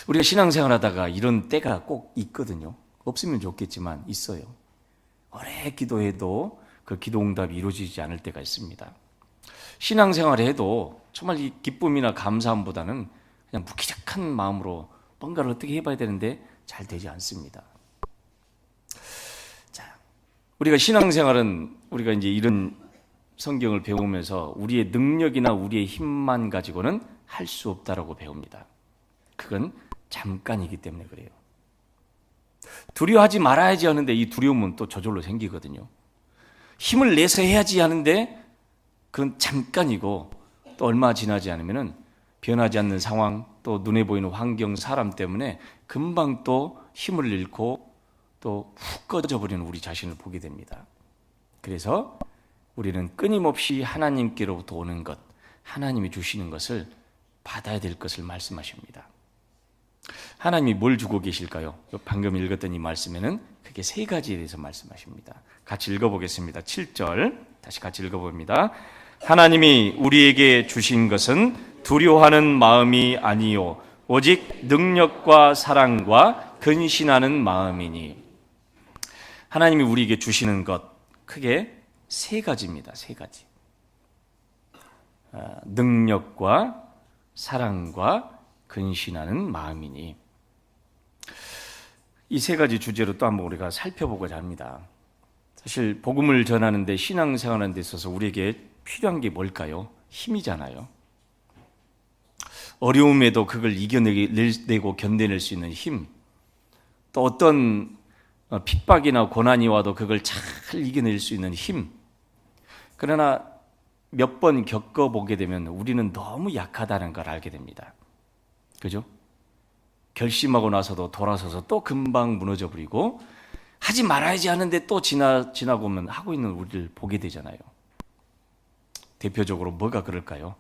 우리가 신앙생활하다가 이런 때가 꼭 있거든요. 없으면 좋겠지만 있어요. 오래 기도해도 그 기도 응답이 이루어지지 않을 때가 있습니다. 신앙생활을 해도 정말 이 기쁨이나 감사함보다는 그냥 무기력한 마음으로 뭔가를 어떻게 해봐야 되는데 잘 되지 않습니다. 자, 우리가 신앙생활은 우리가 이제 이런 성경을 배우면서 우리의 능력이나 우리의 힘만 가지고는 할 수 없다라고 배웁니다. 그건 잠깐이기 때문에 그래요. 두려워하지 말아야지 하는데 이 두려움은 또 저절로 생기거든요. 힘을 내서 해야지 하는데 그건 잠깐이고 또 얼마 지나지 않으면은 변하지 않는 상황 또 눈에 보이는 환경 사람 때문에 금방 또 힘을 잃고 또 훅 꺼져버리는 우리 자신을 보게 됩니다. 그래서 우리는 끊임없이 하나님께로부터 오는 것, 하나님이 주시는 것을 받아야 될 것을 말씀하십니다. 하나님이 뭘 주고 계실까요? 방금 읽었던 이 말씀에는 크게 세 가지에 대해서 말씀하십니다. 같이 읽어보겠습니다. 7절 다시 같이 읽어봅니다. 하나님이 우리에게 주신 것은 두려워하는 마음이 아니요 오직 능력과 사랑과 근신하는 마음이니. 하나님이 우리에게 주시는 것 크게 세 가지입니다. 세 가지. 능력과 사랑과 근신하는 마음이니. 이 세 가지 주제로 또 한번 우리가 살펴보고자 합니다. 사실 복음을 전하는데, 신앙생활하는 데 있어서 우리에게 필요한 게 뭘까요? 힘이잖아요. 어려움에도 그걸 이겨내고 견뎌낼 수 있는 힘, 또 어떤 핍박이나 고난이 와도 그걸 잘 이겨낼 수 있는 힘. 그러나 몇 번 겪어보게 되면 우리는 너무 약하다는 걸 알게 됩니다. 그죠? 결심하고 나서도 돌아서서 또 금방 무너져 버리고, 하지 말아야지 하는데 또 지나고면 하고 있는 우리를 보게 되잖아요. 대표적으로 뭐가 그럴까요?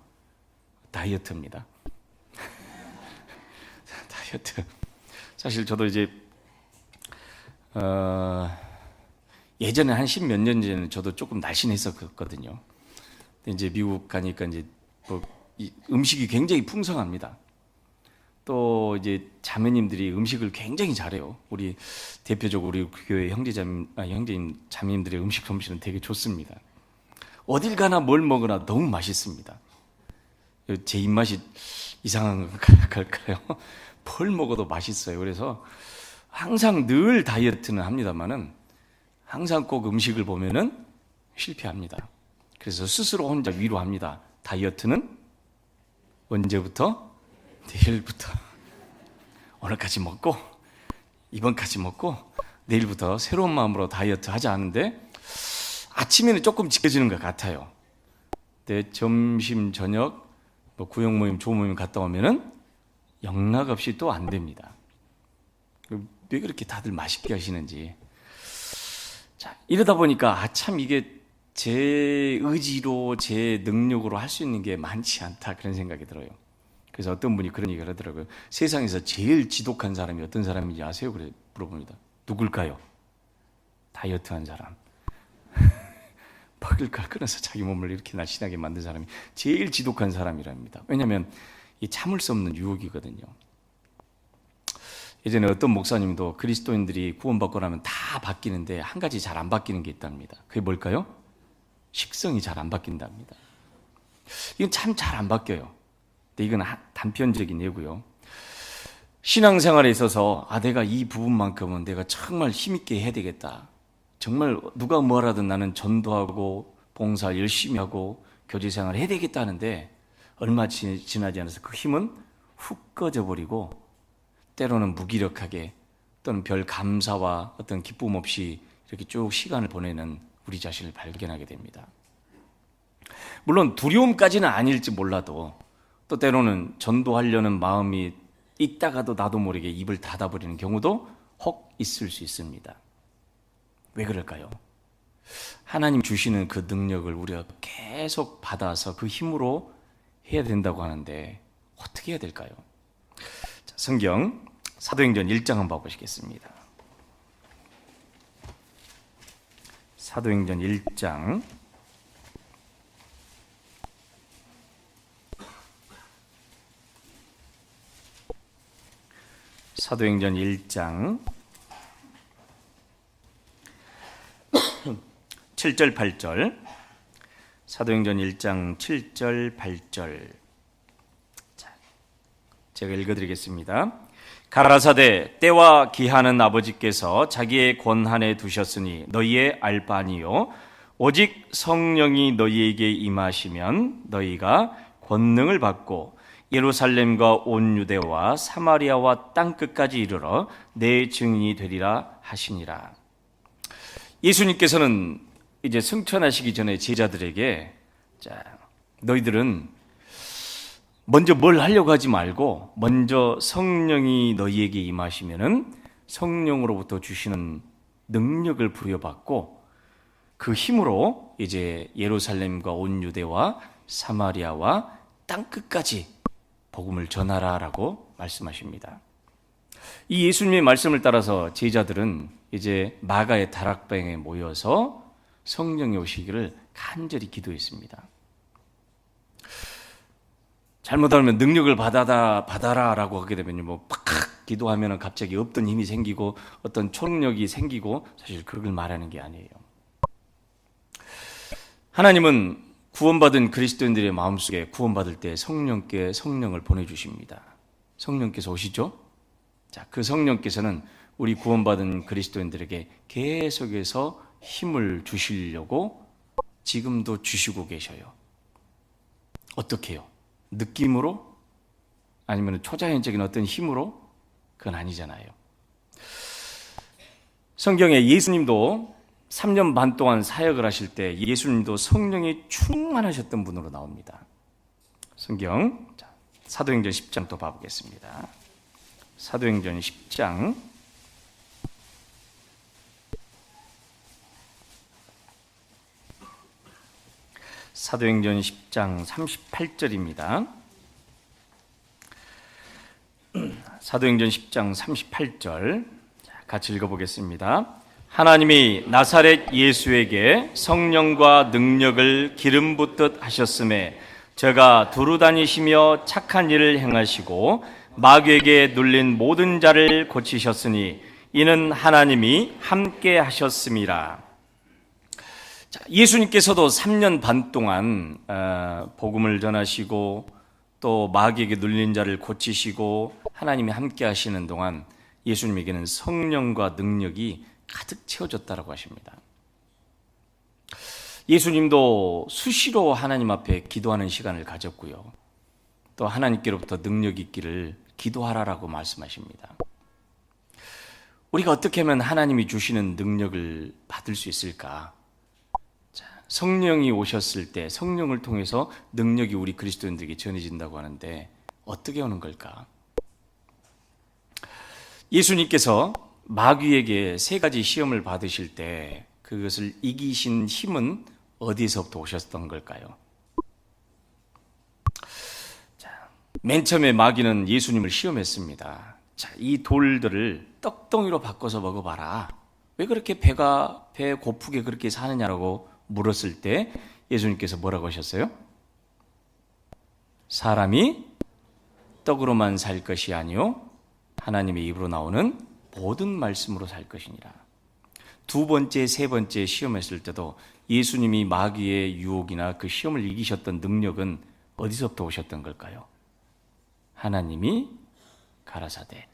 다이어트입니다. 다이어트. 사실 저도 이제 예전에 한 10몇 년 전에는 저도 조금 날씬했었거든요. 근데 이제 미국 가니까 이제 음식이 굉장히 풍성합니다. 또 이제 자매님들이 음식을 굉장히 잘해요. 우리 대표적으로 우리 교회 형제님 자매님들의 음식 솜씨는 되게 좋습니다. 어딜 가나 뭘 먹으나 너무 맛있습니다. 제 입맛이 이상한 걸까요? 뭘 먹어도 맛있어요. 그래서 항상 늘 다이어트는 합니다만은 항상 꼭 음식을 보면은 실패합니다. 그래서 스스로 혼자 위로합니다. 다이어트는 언제부터? 내일부터. 오늘까지 먹고 이번까지 먹고 내일부터 새로운 마음으로 다이어트 하자 하는데, 아침에는 조금 지켜지는 것 같아요. 근데 점심 저녁 구역 모임 조모 모임 갔다 오면은 영락없이 또 안 됩니다. 왜 그렇게 다들 맛있게 하시는지. 자, 이러다 보니까 참 이게 제 의지로 제 능력으로 할 수 있는 게 많지 않다, 그런 생각이 들어요. 그래서 어떤 분이 그런 얘기를 하더라고요. 세상에서 제일 지독한 사람이 어떤 사람인지 아세요? 그래 물어봅니다. 누굴까요? 다이어트한 사람. 먹을 걸 끊어서 자기 몸을 이렇게 날씬하게 만든 사람이 제일 지독한 사람이랍니다. 왜냐하면 이 참을 수 없는 유혹이거든요. 예전에 어떤 목사님도 그리스도인들이 구원받고 나면 다 바뀌는데 한 가지 잘 안 바뀌는 게 있답니다. 그게 뭘까요? 식성이 잘 안 바뀐답니다. 이건 참 잘 안 바뀌어요. 근데 이건 단편적인 예고요. 신앙생활에 있어서 내가 이 부분만큼은 내가 정말 힘있게 해야 되겠다. 정말 누가 뭐라든 나는 전도하고 봉사 열심히 하고 교제생활을 해야 되겠다 하는데, 얼마 지나지 않아서 그 힘은 훅 꺼져버리고 때로는 무기력하게 또는 별 감사와 어떤 기쁨 없이 이렇게 쭉 시간을 보내는 우리 자신을 발견하게 됩니다. 물론 두려움까지는 아닐지 몰라도 또 때로는 전도하려는 마음이 있다가도 나도 모르게 입을 닫아버리는 경우도 혹 있을 수 있습니다. 왜 그럴까요? 하나님 주시는 그 능력을 우리가 계속 받아서 그 힘으로 해야 된다고 하는데 어떻게 해야 될까요? 자, 성경 사도행전 1장 한번 봐보시겠습니다. 사도행전 1장 사도행전 1장 7절 8절. 사도행전 1장 7절 8절. 자, 제가 읽어드리겠습니다. 가라사대 때와 기한은 아버지께서 자기의 권한에 두셨으니 너희의 알 바 아니요 오직 성령이 너희에게 임하시면 너희가 권능을 받고 예루살렘과 온 유대와 사마리아와 땅끝까지 이르러 내 증인이 되리라 하시니라. 예수님께서는 이제 승천하시기 전에 제자들에게, 자, 너희들은 먼저 뭘 하려고 하지 말고 먼저 성령이 너희에게 임하시면은 성령으로부터 주시는 능력을 부여받고 그 힘으로 이제 예루살렘과 온 유대와 사마리아와 땅끝까지 복음을 전하라라고 말씀하십니다. 이 예수님의 말씀을 따라서 제자들은 이제 마가의 다락방에 모여서 성령이 오시기를 간절히 기도했습니다. 잘못하면 능력을 받아라라고 하게 되면 팍 기도하면 갑자기 없던 힘이 생기고 어떤 초능력이 생기고, 사실 그걸 말하는 게 아니에요. 하나님은 구원받은 그리스도인들의 마음속에 구원받을 때 성령께 성령을 보내주십니다. 성령께서 오시죠? 자, 그 성령께서는 우리 구원받은 그리스도인들에게 계속해서 힘을 주시려고 지금도 주시고 계셔요. 어떻게 해요? 느낌으로? 아니면 초자연적인 어떤 힘으로? 그건 아니잖아요. 성경에 예수님도 3년 반 동안 사역을 하실 때 예수님도 성령이 충만하셨던 분으로 나옵니다. 성경 사도행전 10장 또 봐보겠습니다. 사도행전 10장 사도행전 10장 38절입니다. 사도행전 10장 38절 같이 읽어보겠습니다. 하나님이 나사렛 예수에게 성령과 능력을 기름 붓듯 하셨음에 저가 두루 다니시며 착한 일을 행하시고 마귀에게 눌린 모든 자를 고치셨으니 이는 하나님이 함께 하셨음이라. 예수님께서도 3년 반 동안 복음을 전하시고 또 마귀에게 눌린 자를 고치시고 하나님이 함께 하시는 동안 예수님에게는 성령과 능력이 가득 채워졌다고 하십니다. 예수님도 수시로 하나님 앞에 기도하는 시간을 가졌고요. 또 하나님께로부터 능력이 있기를 기도하라라고 말씀하십니다. 우리가 어떻게 하면 하나님이 주시는 능력을 받을 수 있을까? 성령이 오셨을 때 성령을 통해서 능력이 우리 그리스도인들에게 전해진다고 하는데 어떻게 오는 걸까? 예수님께서 마귀에게 3가지 시험을 받으실 때 그것을 이기신 힘은 어디서부터 오셨던 걸까요? 맨 처음에 마귀는 예수님을 시험했습니다. 이 돌들을 떡덩이로 바꿔서 먹어봐라. 왜 그렇게 배 고프게 그렇게 사느냐라고 물었을 때 예수님께서 뭐라고 하셨어요? 사람이 떡으로만 살 것이 아니요 하나님의 입으로 나오는 모든 말씀으로 살 것이니라. 2번째, 3번째 시험했을 때도 예수님이 마귀의 유혹이나 그 시험을 이기셨던 능력은 어디서부터 오셨던 걸까요? 하나님이 가라사대,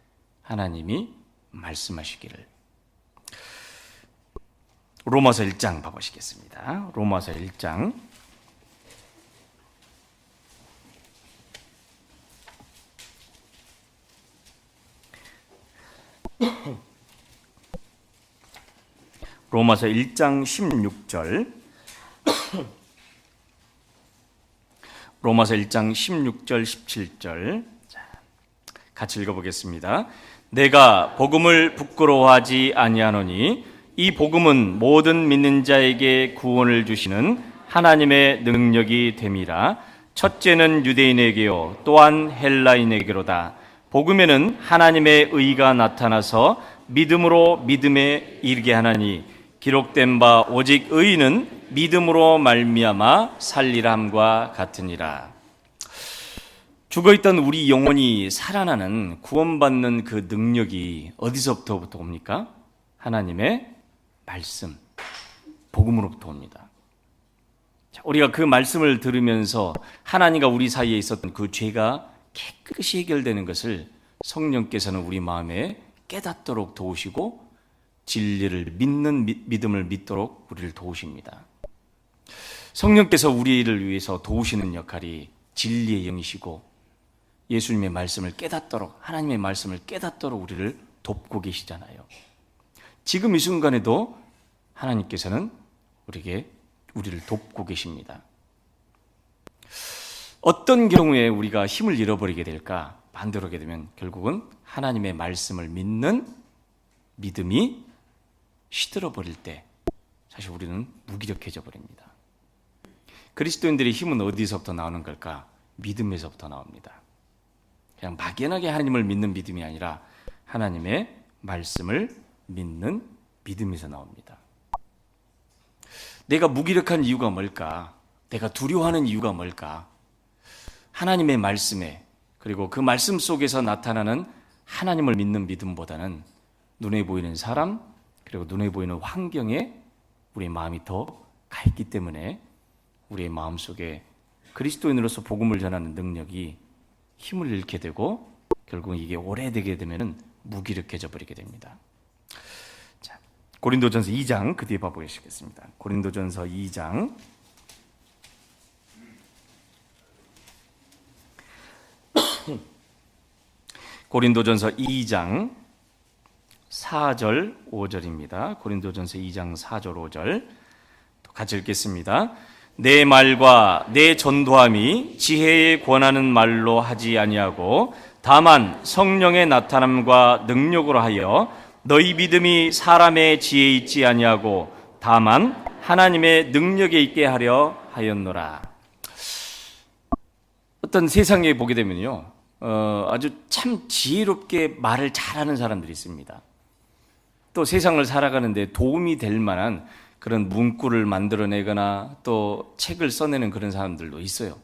하나님이 말씀하시기를. 로마서 1장 봐보시겠습니다. 로마서 1장 로마서 1장 16절 로마서 1장 16절 17절 같이 읽어보겠습니다. 내가 복음을 부끄러워하지 아니하노니 이 복음은 모든 믿는 자에게 구원을 주시는 하나님의 능력이 됨이라. 첫째는 유대인에게요 또한 헬라인에게로다. 복음에는 하나님의 의가 나타나서 믿음으로 믿음에 이르게 하나니 기록된 바 오직 의인은 믿음으로 말미암아 살리람과 같으니라. 죽어있던 우리 영혼이 살아나는 구원받는 그 능력이 어디서부터 옵니까? 하나님의 말씀, 복음으로부터 옵니다. 우리가 그 말씀을 들으면서 하나님과 우리 사이에 있었던 그 죄가 깨끗이 해결되는 것을 성령께서는 우리 마음에 깨닫도록 도우시고 진리를 믿는 믿음을 믿도록 우리를 도우십니다. 성령께서 우리를 위해서 도우시는 역할이 진리의 영이시고 예수님의 말씀을 깨닫도록, 하나님의 말씀을 깨닫도록 우리를 돕고 계시잖아요. 지금 이 순간에도 하나님께서는 우리를 돕고 계십니다. 어떤 경우에 우리가 힘을 잃어버리게 될까? 반대로 하게 되면 결국은 하나님의 말씀을 믿는 믿음이 시들어버릴 때 사실 우리는 무기력해져 버립니다. 그리스도인들의 힘은 어디서부터 나오는 걸까? 믿음에서부터 나옵니다. 그냥 막연하게 하나님을 믿는 믿음이 아니라 하나님의 말씀을 믿는 믿음에서 나옵니다. 내가 무기력한 이유가 뭘까? 내가 두려워하는 이유가 뭘까? 하나님의 말씀에, 그리고 그 말씀 속에서 나타나는 하나님을 믿는 믿음보다는 눈에 보이는 사람, 그리고 눈에 보이는 환경에 우리의 마음이 더 가 있기 때문에 우리의 마음속에 그리스도인으로서 복음을 전하는 능력이 힘을 잃게 되고 결국 이게 오래되게 되면 무기력해져 버리게 됩니다. 자, 고린도전서 2장 그 뒤에 봐보시겠습니다. 고린도전서 2장 고린도전서 2장 4절 5절입니다. 고린도전서 2장 4절 5절 같이 읽겠습니다. 내 말과 내 전도함이 지혜에 권하는 말로 하지 아니하고 다만 성령의 나타남과 능력으로 하여 너희 믿음이 사람의 지혜에 있지 아니하고 다만 하나님의 능력에 있게 하려 하였노라. 어떤 세상에 보게 되면요, 아주 참 지혜롭게 말을 잘하는 사람들이 있습니다. 또 세상을 살아가는데 도움이 될 만한 그런 문구를 만들어내거나 또 책을 써내는 그런 사람들도 있어요.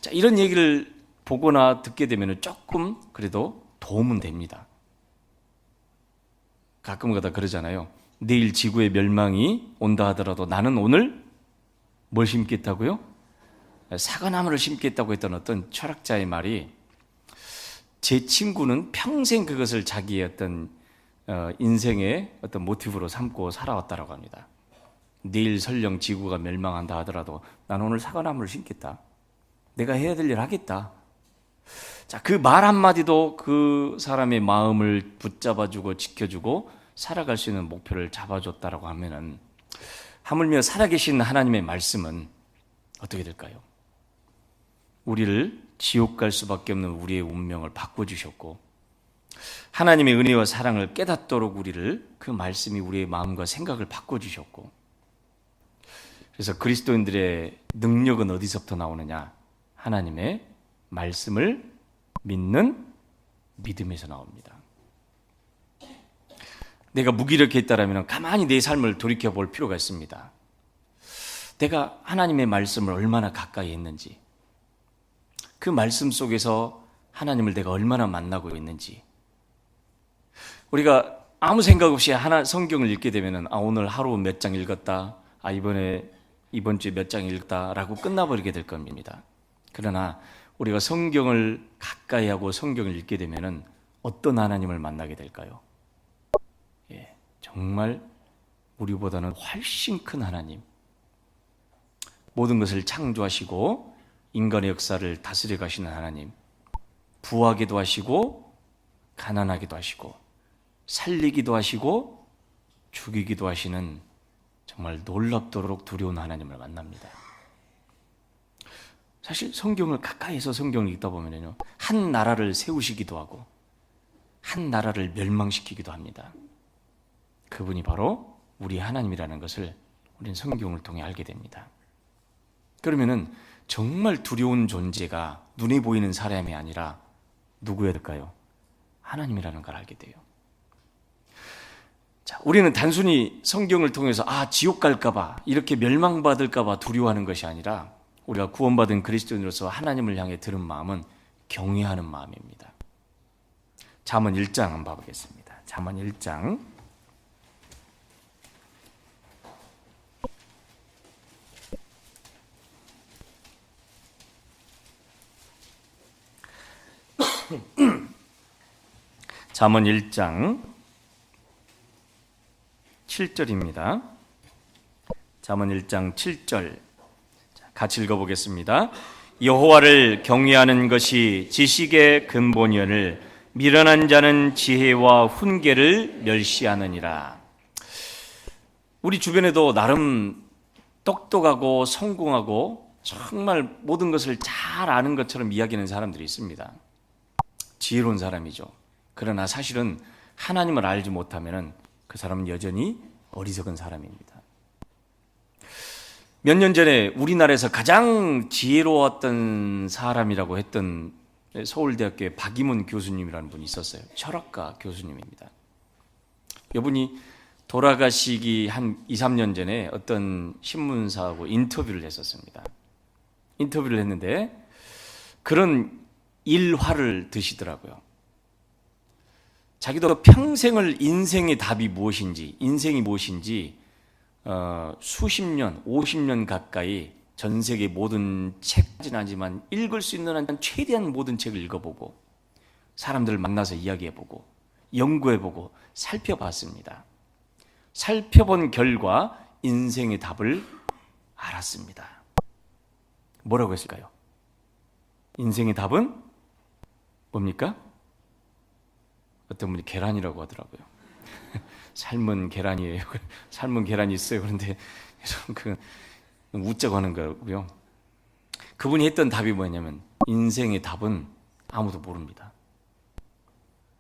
자, 이런 얘기를 보거나 듣게 되면 조금 그래도 도움은 됩니다. 가끔가다 그러잖아요. 내일 지구의 멸망이 온다 하더라도 나는 오늘 뭘 심겠다고요? 사과나무를 심겠다고 했던 어떤 철학자의 말이, 제 친구는 평생 그것을 자기의 어떤 인생의 어떤 모티브로 삼고 살아왔다고 합니다. 내일 설령 지구가 멸망한다 하더라도 나는 오늘 사과나무를 심겠다. 내가 해야 될 일 하겠다. 자, 그 말 한마디도 그 사람의 마음을 붙잡아주고 지켜주고 살아갈 수 있는 목표를 잡아줬다라고 하면은, 하물며 살아계신 하나님의 말씀은 어떻게 될까요? 우리를 지옥 갈 수밖에 없는 우리의 운명을 바꿔주셨고, 하나님의 은혜와 사랑을 깨닫도록 우리를, 그 말씀이 우리의 마음과 생각을 바꿔주셨고, 그래서 그리스도인들의 능력은 어디서부터 나오느냐? 하나님의 말씀을 믿는 믿음에서 나옵니다. 내가 무기력했다라면 가만히 내 삶을 돌이켜 볼 필요가 있습니다. 내가 하나님의 말씀을 얼마나 가까이 했는지, 그 말씀 속에서 하나님을 내가 얼마나 만나고 있는지. 우리가 아무 생각 없이 성경을 읽게 되면 오늘 하루 몇 장 읽었다, 이번 주에 몇 장 읽었다라고 끝나버리게 될 겁니다. 그러나 우리가 성경을 가까이 하고 성경을 읽게 되면 어떤 하나님을 만나게 될까요? 정말 우리보다는 훨씬 큰 하나님, 모든 것을 창조하시고 인간의 역사를 다스려 가시는 하나님, 부하기도 하시고 가난하기도 하시고 살리기도 하시고 죽이기도 하시는 정말 놀랍도록 두려운 하나님을 만납니다. 사실 성경을 가까이서 성경을 읽다 보면요, 한 나라를 세우시기도 하고 한 나라를 멸망시키기도 합니다. 그분이 바로 우리 하나님이라는 것을 우리는 성경을 통해 알게 됩니다. 그러면은 정말 두려운 존재가 눈에 보이는 사람이 아니라 누구여야 될까요? 하나님이라는 걸 알게 돼요. 자, 우리는 단순히 성경을 통해서 지옥 갈까봐, 이렇게 멸망받을까봐 두려워하는 것이 아니라, 우리가 구원받은 그리스도인으로서 하나님을 향해 들은 마음은 경외하는 마음입니다. 잠언 1장 한번 봐보겠습니다. 잠언 1장 잠언 1장 7절입니다. 잠언 1장 7절 같이 읽어보겠습니다. 여호와를 경외하는 것이 지식의 근본이오늘 미련한 자는 지혜와 훈계를 멸시하느니라. 우리 주변에도 나름 똑똑하고 성공하고 정말 모든 것을 잘 아는 것처럼 이야기하는 사람들이 있습니다. 지혜로운 사람이죠. 그러나 사실은 하나님을 알지 못하면 그 사람은 여전히 어리석은 사람입니다. 몇 년 전에 우리나라에서 가장 지혜로웠던 사람이라고 했던 서울대학교의 박임훈 교수님이라는 분이 있었어요. 철학가 교수님입니다. 이분이 돌아가시기 한 2, 3년 전에 어떤 신문사하고 인터뷰를 했었습니다. 인터뷰를 했는데 그런 일화를 드시더라고요. 자기도 평생을 인생의 답이 무엇인지, 인생이 무엇인지 수십 년, 50년 가까이 전 세계 모든 책까지는 아니지만 읽을 수 있는 한 최대한 모든 책을 읽어보고 사람들을 만나서 이야기해보고 연구해보고 살펴봤습니다. 살펴본 결과 인생의 답을 알았습니다. 뭐라고 했을까요? 인생의 답은 뭡니까? 어떤 분이 계란이라고 하더라고요. 삶은 계란이에요. 삶은 계란이 있어요. 그런데 그 웃자고 하는 거고요. 그분이 했던 답이 뭐냐면 인생의 답은 아무도 모릅니다.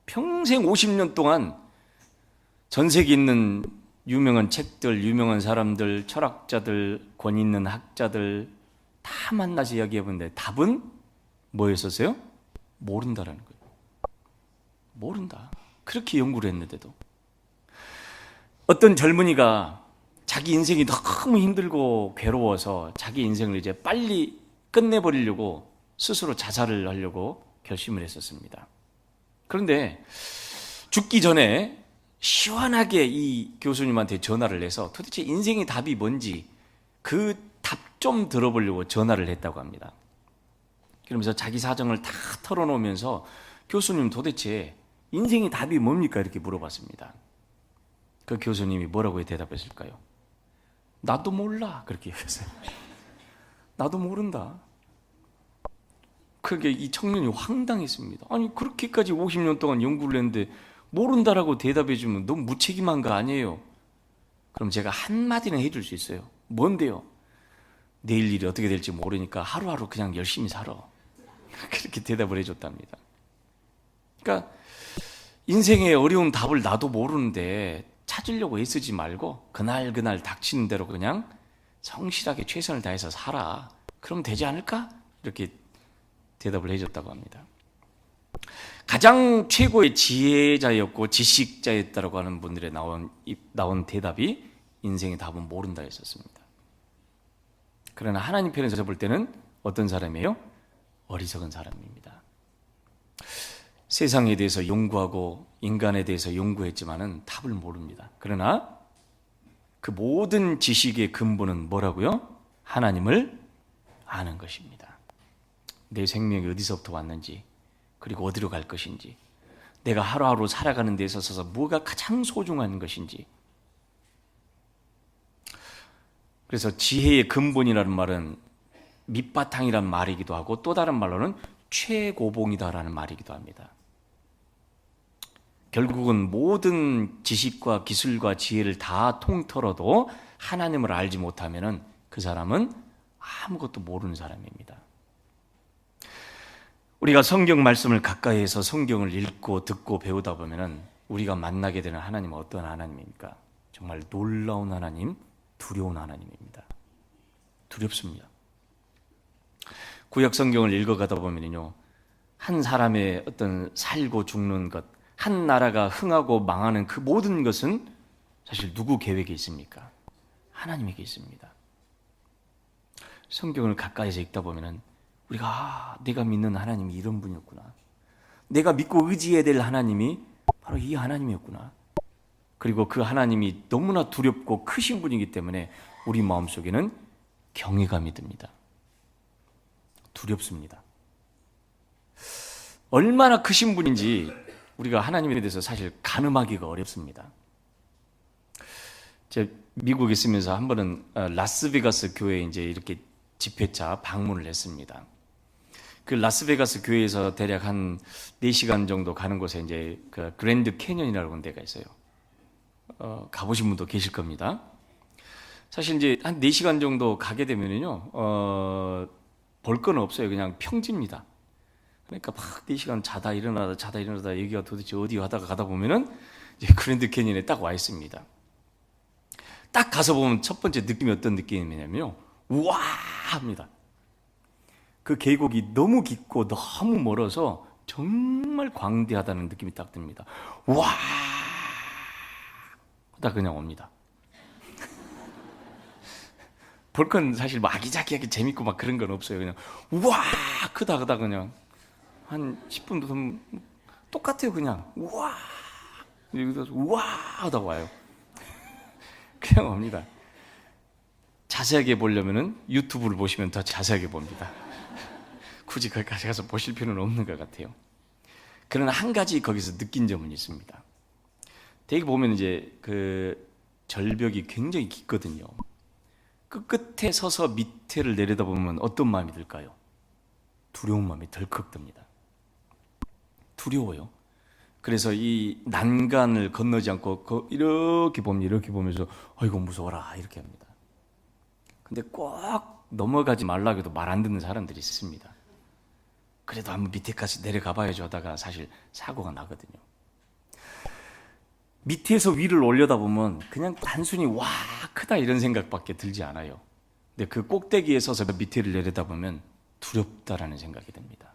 평생 50년 동안 전 세계에 있는 유명한 책들, 유명한 사람들, 철학자들, 권위 있는 학자들 다 만나서 이야기해봤는데 답은 뭐였었어요? 모른다라는 거예요. 모른다. 그렇게 연구를 했는데도 어떤 젊은이가 자기 인생이 너무 힘들고 괴로워서 자기 인생을 이제 빨리 끝내버리려고 스스로 자살을 하려고 결심을 했었습니다. 그런데 죽기 전에 시원하게 이 교수님한테 전화를 해서 도대체 인생의 답이 뭔지 그 답 좀 들어보려고 전화를 했다고 합니다. 그러면서 자기 사정을 다 털어놓으면서 교수님 도대체 인생의 답이 뭡니까? 이렇게 물어봤습니다. 그 교수님이 뭐라고 대답했을까요? 나도 몰라. 그렇게 얘기했어요. 나도 모른다. 그게 이 청년이 황당했습니다. 아니 그렇게까지 50년 동안 연구를 했는데 모른다라고 대답해주면 너무 무책임한 거 아니에요? 그럼 제가 한마디는 해줄 수 있어요. 뭔데요? 내일 일이 어떻게 될지 모르니까 하루하루 그냥 열심히 살아. 그렇게 대답을 해줬답니다. 그러니까 인생의 어려운 답을 나도 모르는데 찾으려고 애쓰지 말고 그날 닥치는 대로 그냥 성실하게 최선을 다해서 살아. 그럼 되지 않을까? 이렇게 대답을 해줬다고 합니다. 가장 최고의 지혜자였고 지식자였다고 하는 분들의 나온 대답이 인생의 답은 모른다 했었습니다. 그러나 하나님 편에서 볼 때는 어떤 사람이에요? 어리석은 사람입니다. 세상에 대해서 연구하고 인간에 대해서 연구했지만은 답을 모릅니다. 그러나 그 모든 지식의 근본은 뭐라고요? 하나님을 아는 것입니다. 내 생명이 어디서부터 왔는지, 그리고 어디로 갈 것인지, 내가 하루하루 살아가는 데 있어서 뭐가 가장 소중한 것인지. 그래서 지혜의 근본이라는 말은 밑바탕이라는 말이기도 하고 또 다른 말로는 최고봉이다라는 말이기도 합니다. 결국은 모든 지식과 기술과 지혜를 다 통틀어도 하나님을 알지 못하면 그 사람은 아무것도 모르는 사람입니다. 우리가 성경 말씀을 가까이에서 성경을 읽고 듣고 배우다 보면 우리가 만나게 되는 하나님은 어떤 하나님입니까? 정말 놀라운 하나님, 두려운 하나님입니다. 두렵습니다. 구약 성경을 읽어가다 보면요, 한 사람의 어떤 살고 죽는 것, 한 나라가 흥하고 망하는 그 모든 것은 사실 누구 계획에 있습니까? 하나님에게 있습니다. 성경을 가까이서 읽다 보면 우리가 내가 믿는 하나님이 이런 분이었구나. 내가 믿고 의지해야 될 하나님이 바로 이 하나님이었구나. 그리고 그 하나님이 너무나 두렵고 크신 분이기 때문에 우리 마음속에는 경외감이 듭니다. 두렵습니다. 얼마나 크신 분인지 우리가 하나님에 대해서 사실 가늠하기가 어렵습니다. 제가 미국에 있으면서 한 번은 라스베가스 교회에 이제 이렇게 집회차 방문을 했습니다. 그 라스베가스 교회에서 대략 한 4시간 정도 가는 곳에 이제 그 그랜드 캐년이라고 하는 데가 있어요. 가보신 분도 계실 겁니다. 사실 이제 한 4시간 정도 가게 되면요, 볼 건 없어요. 그냥 평지입니다. 그러니까 막 4시간 자다 일어나다 여기가 도대체 어디 하다가 가다 보면은 이제 그랜드 캐니언에 딱 와 있습니다. 딱 가서 보면 첫 번째 느낌이 어떤 느낌이냐면요, 우와 합니다. 그 계곡이 너무 깊고 너무 멀어서 정말 광대하다는 느낌이 딱 듭니다. 우와 딱 그냥 옵니다. 볼 건 사실 막 아기자기하게 재밌고 막 그런 건 없어요. 그냥 우와 크다 그냥 한 10분 더 똑같아요. 그냥 우와 여기서 우와 하다 와요. 그냥 옵니다. 자세하게 보려면은 유튜브를 보시면 더 자세하게 봅니다. 굳이 거기까지 가서 보실 필요는 없는 것 같아요. 그러나 한 가지 거기서 느낀 점은 있습니다. 대개 보면 이제 그 절벽이 굉장히 깊거든요. 그 끝에 서서 밑에를 내려다보면 어떤 마음이 들까요? 두려운 마음이 덜컥 듭니다. 두려워요. 그래서 이 난간을 건너지 않고 이렇게 보면서 아이고 무서워라 이렇게 합니다. 근데 꼭 넘어가지 말라고 해도 말 안 듣는 사람들이 있습니다. 그래도 한번 밑에까지 내려가 봐야죠 하다가 사실 사고가 나거든요. 밑에서 위를 올려다보면 그냥 단순히 와 크다 이런 생각밖에 들지 않아요. 근데 그 꼭대기에 서서 밑에를 내려다보면 두렵다라는 생각이 듭니다.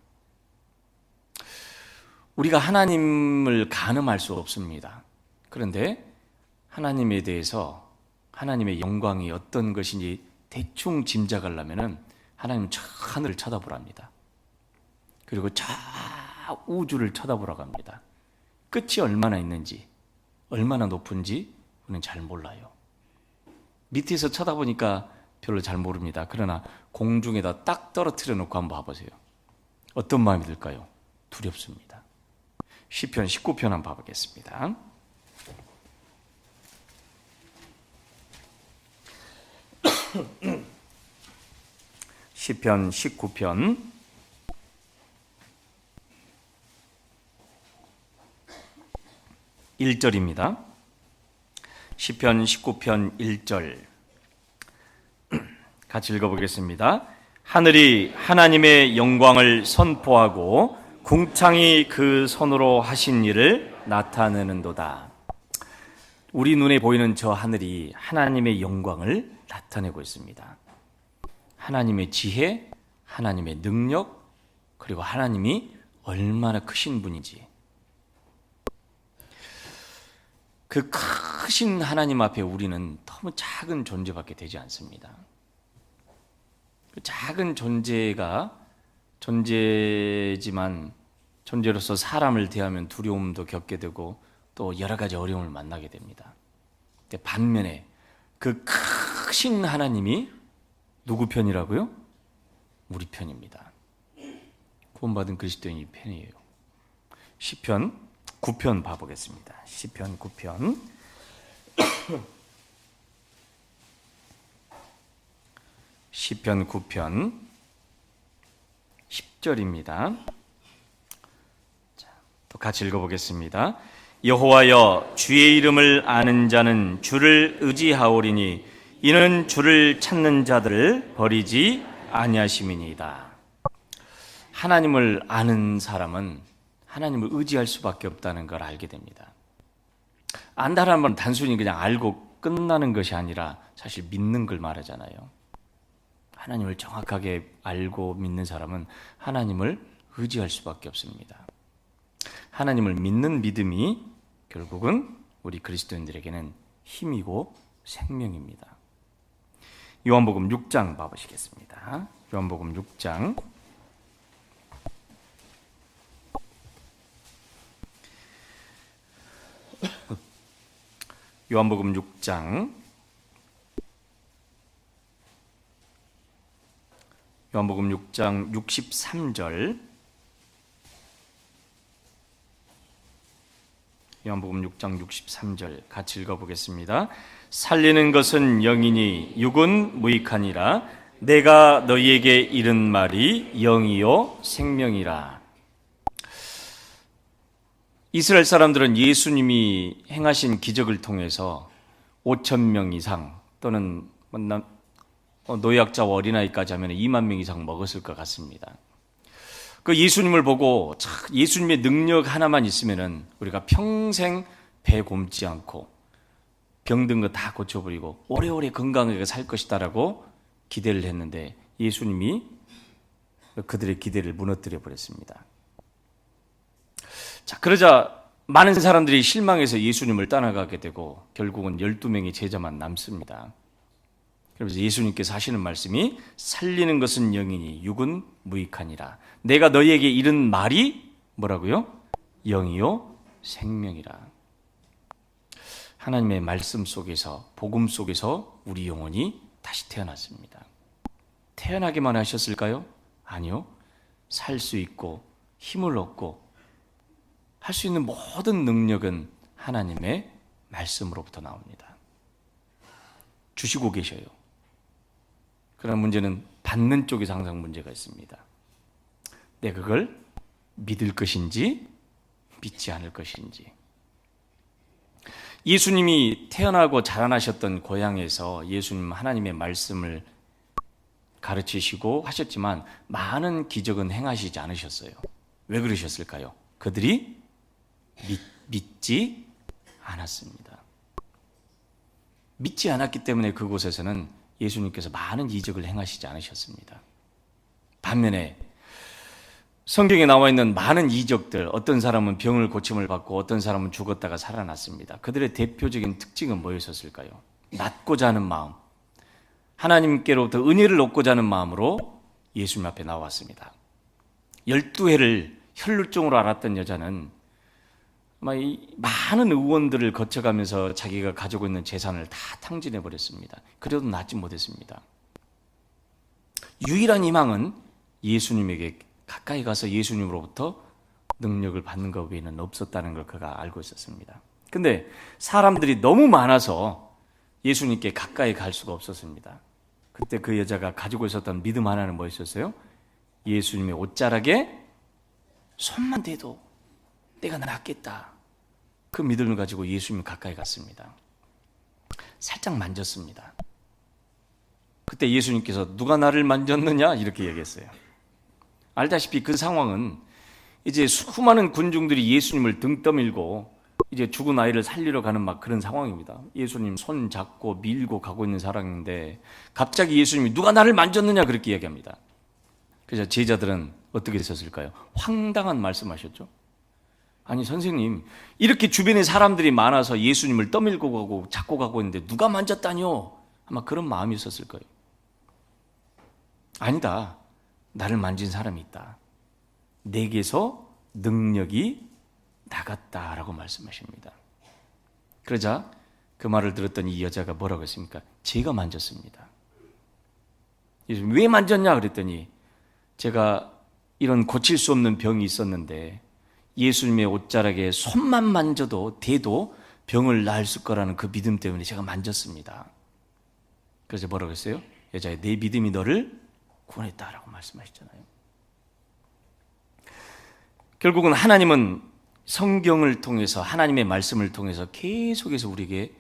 우리가 하나님을 가늠할 수 없습니다. 그런데 하나님에 대해서 하나님의 영광이 어떤 것인지 대충 짐작하려면 하나님 저 하늘을 쳐다보랍니다. 그리고 저 우주를 쳐다보라고 합니다. 끝이 얼마나 있는지, 얼마나 높은지 우리는 잘 몰라요. 밑에서 쳐다보니까 별로 잘 모릅니다. 그러나 공중에다 딱 떨어뜨려 놓고 한번 봐보세요. 어떤 마음이 들까요? 두렵습니다. 시편 19편 한번 봐보겠습니다. 시편 19편 1절입니다. 시편 19편 1절 같이 읽어보겠습니다. 하늘이 하나님의 영광을 선포하고 궁창이 그 손으로 하신 일을 나타내는도다. 우리 눈에 보이는 저 하늘이 하나님의 영광을 나타내고 있습니다. 하나님의 지혜, 하나님의 능력, 그리고 하나님이 얼마나 크신 분인지. 그 크신 하나님 앞에 우리는 너무 작은 존재밖에 되지 않습니다. 그 작은 존재지만 존재로서 사람을 대하면 두려움도 겪게 되고 또 여러 가지 어려움을 만나게 됩니다. 근데 반면에 그 크신 하나님이 누구 편이라고요? 우리 편입니다. 구원받은 그리스도인이 편이에요. 시편 9편 봐보겠습니다. 시편 9편 시편 9편 10절입니다. 또 같이 읽어보겠습니다. 여호와여 주의 이름을 아는 자는 주를 의지하오리니 이는 주를 찾는 자들을 버리지 아니하심이니이다. 하나님을 아는 사람은 하나님을 의지할 수밖에 없다는 걸 알게 됩니다. 안다라는 건 단순히 그냥 알고 끝나는 것이 아니라 사실 믿는 걸 말하잖아요. 하나님을 정확하게 알고 믿는 사람은 하나님을 의지할 수밖에 없습니다. 하나님을 믿는 믿음이 결국은 우리 그리스도인들에게는 힘이고 생명입니다. 요한복음 6장 봐보시겠습니다. 요한복음 6장 요한복음 6장 요한복음 6장 63절 요한복음 6장 63절 같이 읽어보겠습니다. 살리는 것은 영이니 육은 무익하니라. 내가 너희에게 이른 말이 영이요 생명이라. 이스라엘 사람들은 예수님이 행하신 기적을 통해서 5,000명 이상 또는 노약자와 어린아이까지 하면 2만 명 이상 먹었을 것 같습니다. 그 예수님을 보고 예수님의 능력 하나만 있으면은 우리가 평생 배 굶지 않고 병든 거 다 고쳐버리고 오래오래 건강하게 살 것이다라고 기대를 했는데 예수님이 그들의 기대를 무너뜨려 버렸습니다. 자, 그러자 많은 사람들이 실망해서 예수님을 떠나가게 되고 결국은 12명의 제자만 남습니다. 그래서 예수님께서 하시는 말씀이 살리는 것은 영이니 육은 무익하니라. 내가 너희에게 이른 말이 뭐라고요? 영이요 생명이라. 하나님의 말씀 속에서, 복음 속에서 우리 영혼이 다시 태어났습니다. 태어나기만 하셨을까요? 아니요. 살 수 있고 힘을 얻고 할 수 있는 모든 능력은 하나님의 말씀으로부터 나옵니다. 주시고 계셔요. 그러나 문제는 받는 쪽에서 항상 문제가 있습니다. 내가 그걸 믿을 것인지 믿지 않을 것인지. 예수님이 태어나고 자라나셨던 고향에서 예수님 하나님의 말씀을 가르치시고 하셨지만 많은 기적은 행하시지 않으셨어요. 왜 그러셨을까요? 그들이 믿지 않았습니다. 믿지 않았기 때문에 그곳에서는 예수님께서 많은 이적을 행하시지 않으셨습니다. 반면에 성경에 나와 있는 많은 이적들, 어떤 사람은 병을 고침을 받고 어떤 사람은 죽었다가 살아났습니다. 그들의 대표적인 특징은 뭐였었을까요? 낫고자 하는 마음, 하나님께로부터 은혜를 얻고자 하는 마음으로 예수님 앞에 나왔습니다. 12해를 혈루증으로 앓았던 여자는 많은 의원들을 거쳐가면서 자기가 가지고 있는 재산을 다 탕진해버렸습니다. 그래도 낫지 못했습니다. 유일한 희망은 예수님에게 가까이 가서 예수님으로부터 능력을 받는 것 외에는 없었다는 걸 그가 알고 있었습니다. 근데 사람들이 너무 많아서 예수님께 가까이 갈 수가 없었습니다. 그때 그 여자가 가지고 있었던 믿음 하나는 뭐였었어요? 예수님의 옷자락에 손만 대도 내가 낫겠다. 그 믿음을 가지고 예수님 가까이 갔습니다. 살짝 만졌습니다. 그때 예수님께서 누가 나를 만졌느냐? 이렇게 얘기했어요. 알다시피 그 상황은 이제 수많은 군중들이 예수님을 등 떠밀고 이제 죽은 아이를 살리러 가는 막 그런 상황입니다. 예수님 손 잡고 밀고 가고 있는 사람인데 갑자기 예수님이 누가 나를 만졌느냐 그렇게 이야기합니다. 그래서 제자들은 어떻게 됐었을까요? 황당한 말씀하셨죠. 아니 선생님, 이렇게 주변에 사람들이 많아서 예수님을 떠밀고 가고 잡고 가고 있는데 누가 만졌다뇨? 아마 그런 마음이 있었을 거예요. 아니다. 나를 만진 사람이 있다. 내게서 능력이 나갔다라고 말씀하십니다. 그러자 그 말을 들었던 이 여자가 뭐라고 했습니까? 제가 만졌습니다. 왜 만졌냐 그랬더니 제가 이런 고칠 수 없는 병이 있었는데 예수님의 옷자락에 손만 만져도 대도 병을 나을 거라는 그 믿음 때문에 제가 만졌습니다. 그래서 뭐라고 했어요? 여자의 내 믿음이 너를 구원했다라고 말씀하셨잖아요. 결국은 하나님은 성경을 통해서 하나님의 말씀을 통해서 계속해서 우리에게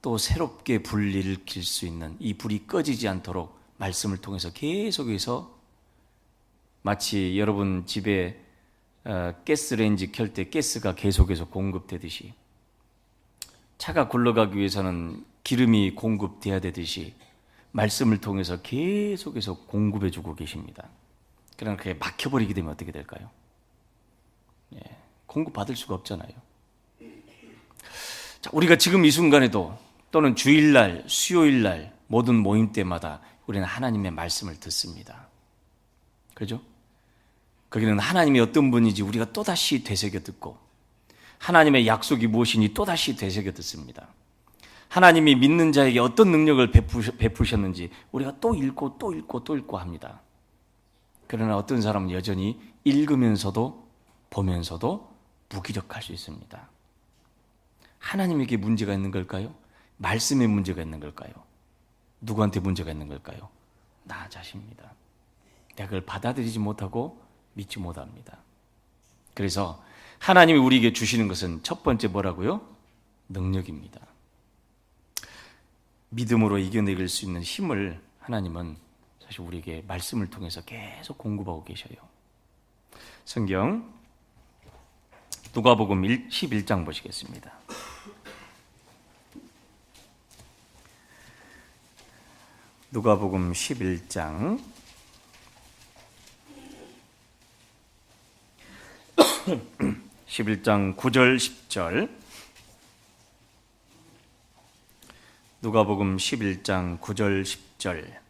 또 새롭게 불을 일으킬 수 있는 이 불이 꺼지지 않도록 말씀을 통해서 계속해서 마치 여러분 집에 가스레인지 켤 때 가스가 계속해서 공급되듯이 차가 굴러가기 위해서는 기름이 공급돼야 되듯이 말씀을 통해서 계속해서 공급해주고 계십니다. 그러나 그게 막혀버리게 되면 어떻게 될까요? 공급받을 수가 없잖아요. 자, 우리가 지금 이 순간에도 또는 주일날, 수요일날 모든 모임 때마다 우리는 하나님의 말씀을 듣습니다. 그죠? 거기는 하나님이 어떤 분인지 우리가 또다시 되새겨 듣고 하나님의 약속이 무엇인지 또다시 되새겨 듣습니다. 하나님이 믿는 자에게 어떤 능력을 베푸셨는지 우리가 또 읽고 또 읽고 또 읽고 합니다. 그러나 어떤 사람은 여전히 읽으면서도 보면서도 무기력할 수 있습니다. 하나님에게 문제가 있는 걸까요? 말씀에 문제가 있는 걸까요? 누구한테 문제가 있는 걸까요? 나 자신입니다. 내가 그걸 받아들이지 못하고 믿지 못합니다. 그래서 하나님이 우리에게 주시는 것은 첫 번째 뭐라고요? 능력입니다. 믿음으로 이겨내길 수 있는 힘을 하나님은 사실 우리에게 말씀을 통해서 계속 공급하고 계셔요. 성경 누가복음 11장 보시겠습니다. 누가복음 11장 11장 9절 10절 누가복음 11장 9절 10절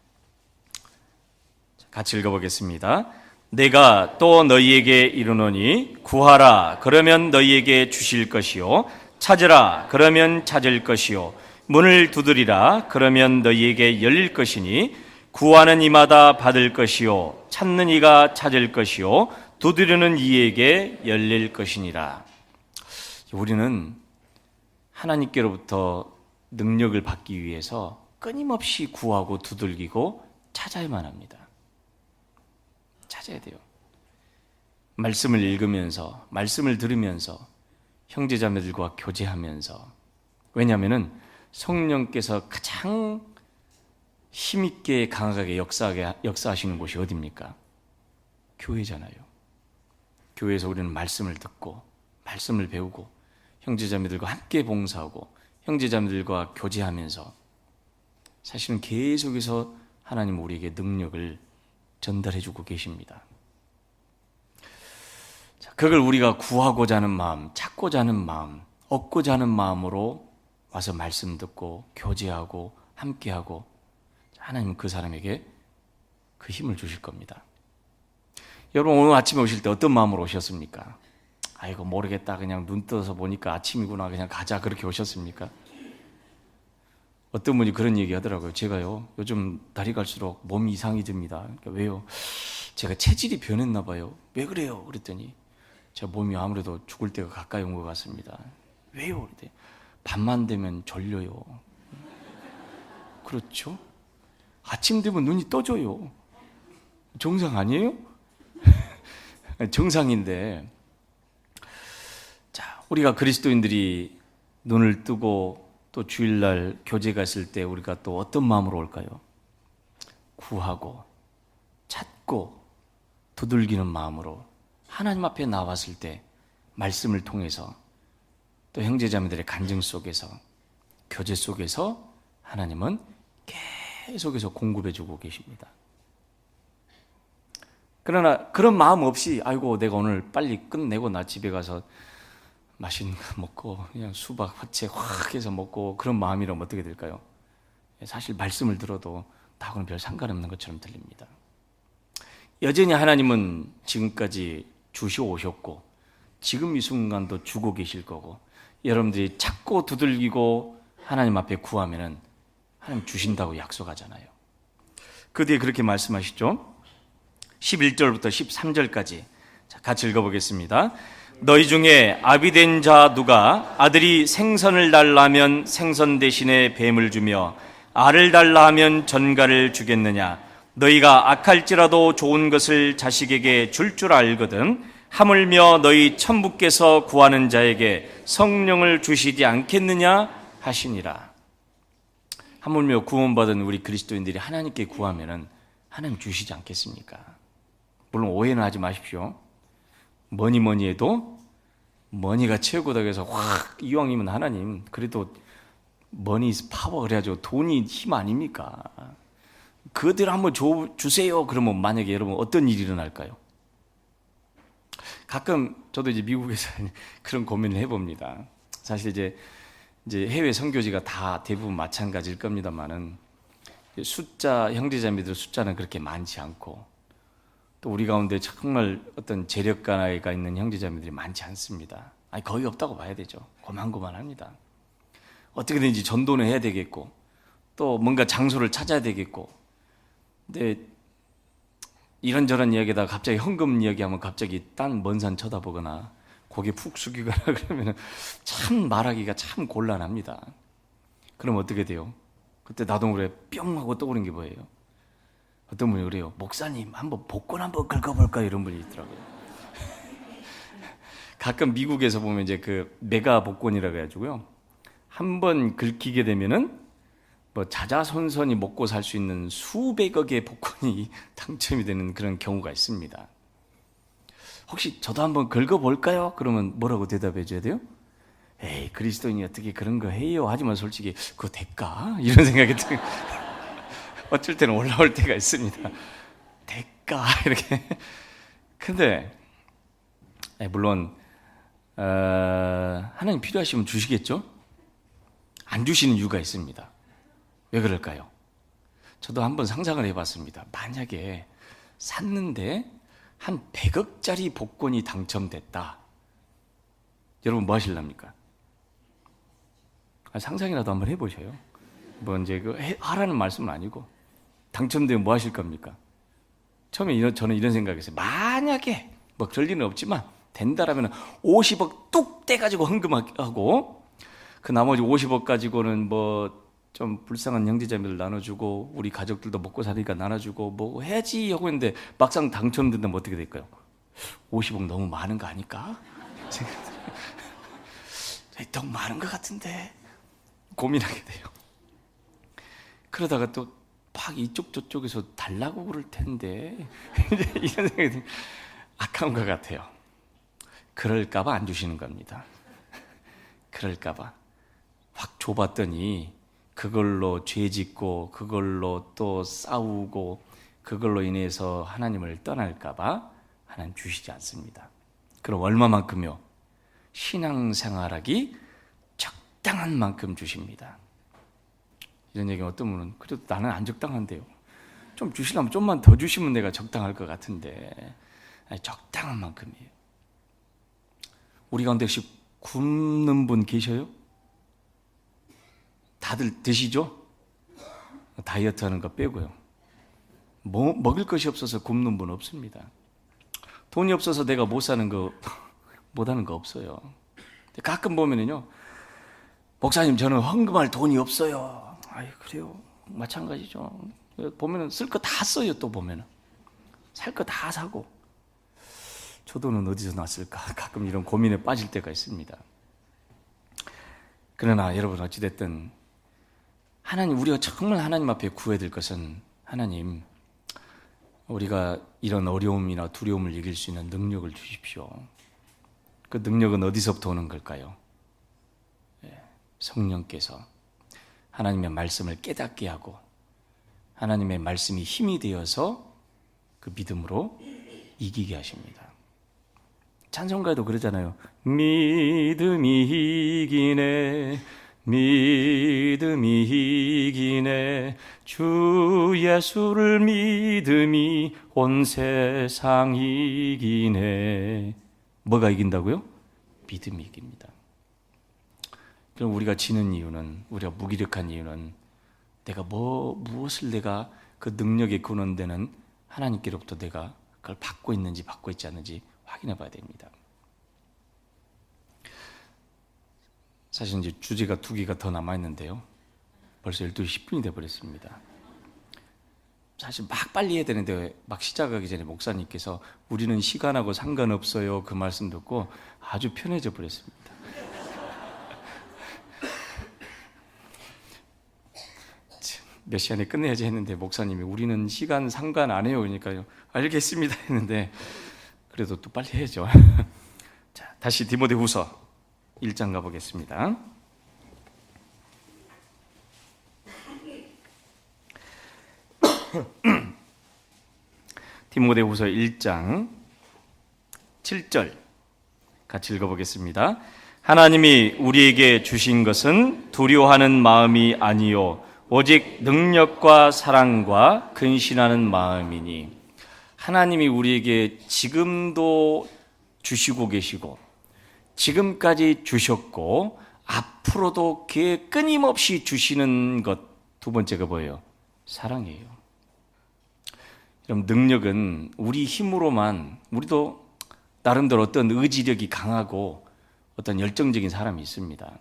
같이 읽어보겠습니다. 내가 또 너희에게 이르노니 구하라 그러면 너희에게 주실 것이요 찾으라 그러면 찾을 것이요 문을 두드리라 그러면 너희에게 열릴 것이니 구하는 이마다 받을 것이요 찾는 이가 찾을 것이요 두드리는 이에게 열릴 것이니라. 우리는 하나님께로부터 능력을 받기 위해서 끊임없이 구하고 두들기고 찾아야만 합니다. 찾아야 돼요. 말씀을 읽으면서, 말씀을 들으면서, 형제자매들과 교제하면서. 왜냐하면 성령께서 가장 힘있게 강하게 역사하시는 곳이 어디입니까? 교회잖아요. 교회에서 우리는 말씀을 듣고 말씀을 배우고 형제자매들과 함께 봉사하고 형제자매들과 교제하면서 사실은 계속해서 하나님 우리에게 능력을 전달해주고 계십니다. 그걸 우리가 구하고자 하는 마음, 찾고자 하는 마음, 얻고자 하는 마음으로 와서 말씀 듣고 교제하고 함께하고 하나님은 그 사람에게 그 힘을 주실 겁니다. 여러분 오늘 아침에 오실 때 어떤 마음으로 오셨습니까? 아이고 모르겠다 그냥 눈 떠서 보니까 아침이구나 그냥 가자 그렇게 오셨습니까? 어떤 분이 그런 얘기 하더라고요. 제가요 요즘 날이 갈수록 몸이 이상해집니다. 그러니까 왜요? 제가 체질이 변했나 봐요. 왜 그래요? 그랬더니 제 몸이 아무래도 죽을 때가 가까이 온 것 같습니다. 왜요? 그랬더니 밤만 되면 졸려요. 그렇죠? 아침 되면 눈이 떠져요. 정상 아니에요? 정상인데 자, 우리가 그리스도인들이 눈을 뜨고 또 주일날 교제 갔을 때 우리가 또 어떤 마음으로 올까요? 구하고 찾고 두들기는 마음으로 하나님 앞에 나왔을 때 말씀을 통해서 또 형제자매들의 간증 속에서 교제 속에서 하나님은 계속해서 공급해주고 계십니다. 그러나 그런 마음 없이 아이고 내가 오늘 빨리 끝내고 나 집에 가서 맛있는 거 먹고 그냥 수박 화채 확 해서 먹고 그런 마음이라면 어떻게 될까요? 사실 말씀을 들어도 나하고는 별 상관없는 것처럼 들립니다. 여전히 하나님은 지금까지 주시오 오셨고 지금 이 순간도 주고 계실 거고 여러분들이 찾고 두들기고 하나님 앞에 구하면은 하나님 주신다고 약속하잖아요. 그 뒤에 그렇게 말씀하시죠. 11절부터 13절까지 같이 읽어보겠습니다. 너희 중에 아비된 자 누가 아들이 생선을 달라 하면 생선 대신에 뱀을 주며 알을 달라 하면 전갈을 주겠느냐? 너희가 악할지라도 좋은 것을 자식에게 줄 줄 알거든 하물며 너희 천부께서 구하는 자에게 성령을 주시지 않겠느냐 하시니라. 하물며 구원받은 우리 그리스도인들이 하나님께 구하면은 하나님 주시지 않겠습니까? 물론 오해는 하지 마십시오. 뭐니 해도 머니가 최고다 해서 확 이왕이면 하나님 그래도 머니 is 파워 그래가지고 돈이 힘 아닙니까? 그대로 한번 주세요. 그러면 만약에 여러분 어떤 일이 일어날까요? 가끔 저도 이제 미국에서 그런 고민을 해봅니다. 사실 이제 해외 선교지가 다 대부분 마찬가지일 겁니다만은 숫자 형제자매들 숫자는 그렇게 많지 않고 또 우리 가운데 정말 어떤 재력가가 있는 형제자매들이 많지 않습니다. 아니 거의 없다고 봐야 되죠. 고만고만합니다. 어떻게든지 전도는 해야 되겠고 또 뭔가 장소를 찾아야 되겠고 근데 이런저런 이야기에다가 갑자기 헌금 이야기하면 갑자기 딴 먼 산 쳐다보거나 고개 푹 숙이거나 그러면 참 말하기가 참 곤란합니다. 그럼 어떻게 돼요? 그때 나도 그래 뿅 하고 떠오른 게 뭐예요? 어떤 분이 그래요. 목사님 한번 복권 한번 긁어볼까 이런 분이 있더라고요. 가끔 미국에서 보면 이제 그 메가 복권이라고 해가지고요. 한번 긁히게 되면은 뭐 자자손손이 먹고 살 수 있는 수백억의 복권이 당첨이 되는 그런 경우가 있습니다. 혹시 저도 한번 긁어볼까요? 그러면 뭐라고 대답해 줘야 돼요? 에이 그리스도인이 어떻게 그런 거 해요? 하지만 솔직히 그거 될까? 이런 생각이 들어요. 어쩔 때는 올라올 때가 있습니다. 될까? 이렇게. 근데 물론 하나님 필요하시면 주시겠죠? 안 주시는 이유가 있습니다. 왜 그럴까요? 저도 한번 상상을 해봤습니다. 만약에 샀는데 한 100억짜리 복권이 당첨됐다. 여러분 뭐 하실랍니까? 상상이라도 한번 해보셔요. 뭐 이제 하라는 말씀은 아니고 당첨되면 뭐 하실 겁니까? 처음에 저는 이런 생각했어요. 만약에 뭐 그럴 일은 없지만 된다라면 50억 뚝 떼가지고 헌금하고 그 나머지 50억 가지고는 뭐 좀 불쌍한 형제자매들 나눠주고 우리 가족들도 먹고 사니까 나눠주고 뭐 해야지 하고 있는데 막상 당첨된다면 어떻게 될까요? 50억 너무 많은 거 아닐까? 너무 많은 것 같은데 고민하게 돼요. 그러다가 또 막 이쪽 저쪽에서 달라고 그럴 텐데 이런 생각이 들어요. 아까운 것 같아요. 그럴까봐 안 주시는 겁니다. 그럴까봐 확 줘봤더니 그걸로 죄 짓고 그걸로 또 싸우고 그걸로 인해서 하나님을 떠날까봐 하나님 주시지 않습니다. 그럼 얼마만큼요? 신앙생활하기 적당한 만큼 주십니다. 이런 얘기는 어떤 분은 그래도 나는 안 적당한데요. 좀 주시려면 좀만 더 주시면 내가 적당할 것 같은데. 아니, 적당한 만큼이에요. 우리 가운데 혹시 굶는 분 계셔요? 다들 드시죠? 다이어트 하는 거 빼고요. 먹을 것이 없어서 굶는 분 없습니다. 돈이 없어서 내가 못 사는 거, 못 하는 거 없어요. 가끔 보면은요, 목사님, 저는 헌금할 돈이 없어요. 아이, 그래요. 마찬가지죠. 보면은 쓸 거 다 써요, 또 보면은. 살 거 다 사고. 저 돈은 어디서 났을까? 가끔 이런 고민에 빠질 때가 있습니다. 그러나 여러분, 어찌됐든, 우리가 정말 하나님 앞에 구해야 될 것은, 하나님, 우리가 이런 어려움이나 두려움을 이길 수 있는 능력을 주십시오. 그 능력은 어디서부터 오는 걸까요? 성령께서 하나님의 말씀을 깨닫게 하고 하나님의 말씀이 힘이 되어서 그 믿음으로 이기게 하십니다. 찬송가에도 그러잖아요. 믿음이 이기네, 믿음이 이기네, 주 예수를 믿음이 온 세상 이기네. 뭐가 이긴다고요? 믿음이 이깁니다. 그럼 우리가 지는 이유는, 우리가 무기력한 이유는 내가 무엇을 내가 그 능력에 근원되는 하나님께로부터 내가 그걸 받고 있는지 받고 있지 않는지 확인해 봐야 됩니다. 사실 이제 주제가 2개가 더 남아있는데요. 벌써 12시 10분이 돼버렸습니다. 사실 막 빨리 해야 되는데 막 시작하기 전에 목사님께서 우리는 시간하고 상관없어요 그 말씀 듣고 아주 편해져 버렸습니다. 몇 시간에 끝내야지 했는데 목사님이 우리는 시간 상관 안 해요 그러니까요. 알겠습니다 했는데 그래도 또 빨리 해야죠. 자, 다시 디모데후서 1장 가보겠습니다. 디모데후서 1장 7절 같이 읽어보겠습니다. 하나님이 우리에게 주신 것은 두려워하는 마음이 아니요 오직 능력과 사랑과 근신하는 마음이니. 하나님이 우리에게 지금도 주시고 계시고 지금까지 주셨고 앞으로도 끊임없이 주시는 것, 2번째가 뭐예요? 사랑이에요. 그럼 능력은 우리 힘으로만, 우리도 나름대로 어떤 의지력이 강하고 어떤 열정적인 사람이 있습니다.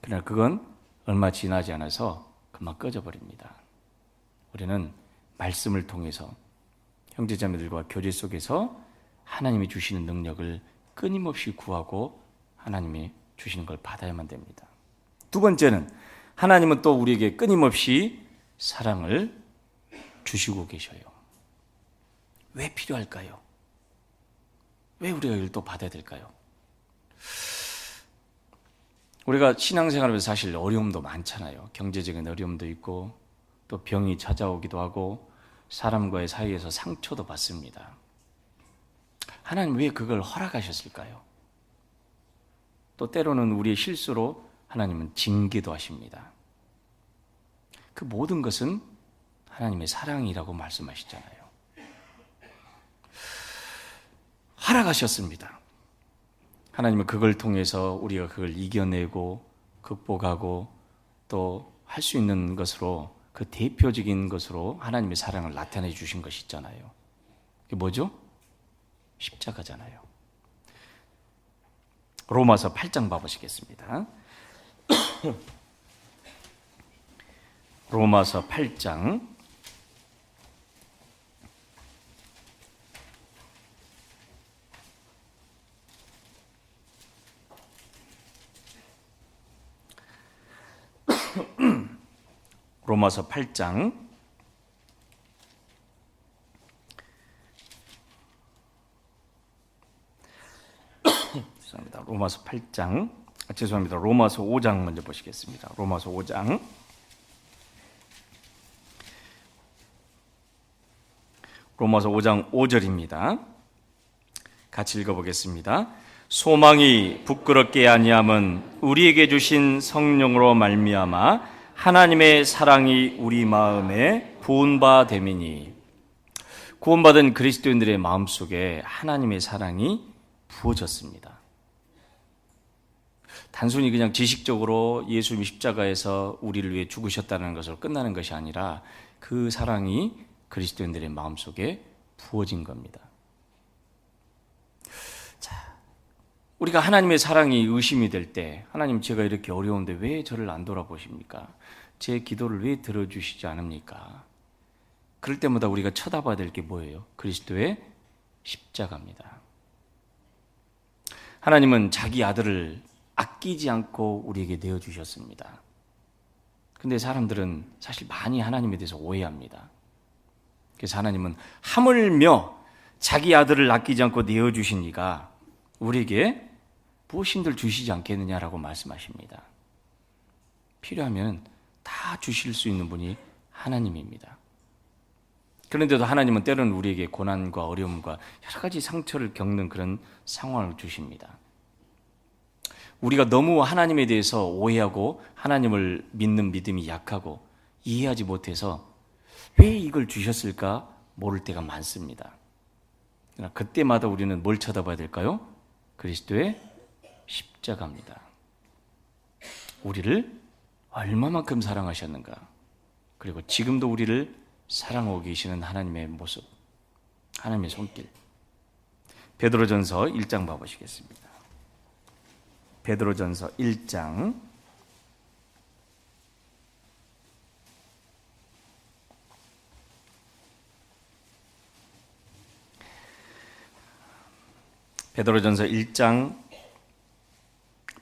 그러나 그건 얼마 지나지 않아서 금방 꺼져버립니다. 우리는 말씀을 통해서 형제자매들과 교제 속에서 하나님이 주시는 능력을 끊임없이 구하고 하나님이 주시는 걸 받아야만 됩니다. 2번째는 하나님은 또 우리에게 끊임없이 사랑을 주시고 계셔요. 왜 필요할까요? 왜 우리가 이걸 또 받아야 될까요? 우리가 신앙생활하면서 사실 어려움도 많잖아요. 경제적인 어려움도 있고 또 병이 찾아오기도 하고 사람과의 사이에서 상처도 받습니다. 하나님 왜 그걸 허락하셨을까요? 또 때로는 우리의 실수로 하나님은 징계도 하십니다. 그 모든 것은 하나님의 사랑이라고 말씀하시잖아요. 허락하셨습니다. 하나님은 그걸 통해서 우리가 그걸 이겨내고 극복하고 또 할 수 있는 것으로 그 대표적인 것으로 하나님의 사랑을 나타내 주신 것이 있잖아요. 그게 뭐죠? 십자가잖아요. 로마서 8장 봐보시겠습니다. 로마서 8장 로마서 5장 먼저 보시겠습니다. 로마서 5장 5절입니다. 같이 읽어보겠습니다. 소망이 부끄럽게 아니함은 우리에게 주신 성령으로 말미암아 하나님의 사랑이 우리 마음에 부은 바 됨이니. 구원받은 그리스도인들의 마음속에 하나님의 사랑이 부어졌습니다. 단순히 그냥 지식적으로 예수님이 십자가에서 우리를 위해 죽으셨다는 것으로 끝나는 것이 아니라 그 사랑이 그리스도인들의 마음속에 부어진 겁니다. 자, 우리가 하나님의 사랑이 의심이 될 때, 하나님 제가 이렇게 어려운데 왜 저를 안 돌아보십니까? 제 기도를 왜 들어주시지 않습니까? 그럴 때마다 우리가 쳐다봐야 될 게 뭐예요? 그리스도의 십자가입니다. 하나님은 자기 아들을 아끼지 않고 우리에게 내어주셨습니다. 근데 사람들은 사실 많이 하나님에 대해서 오해합니다. 그래서 하나님은 하물며 자기 아들을 아끼지 않고 내어주신 이가 우리에게 무엇인들 주시지 않겠느냐라고 말씀하십니다. 필요하면 다 주실 수 있는 분이 하나님입니다. 그런데도 하나님은 때로는 우리에게 고난과 어려움과 여러 가지 상처를 겪는 그런 상황을 주십니다. 우리가 너무 하나님에 대해서 오해하고 하나님을 믿는 믿음이 약하고 이해하지 못해서 왜 이걸 주셨을까 모를 때가 많습니다. 그러나 그때마다 우리는 뭘 쳐다봐야 될까요? 그리스도의 십자가입니다. 우리를 얼마만큼 사랑하셨는가, 그리고 지금도 우리를 사랑하고 계시는 하나님의 모습, 하나님의 손길. 베드로전서 1장 봐보시겠습니다. 베드로전서 1장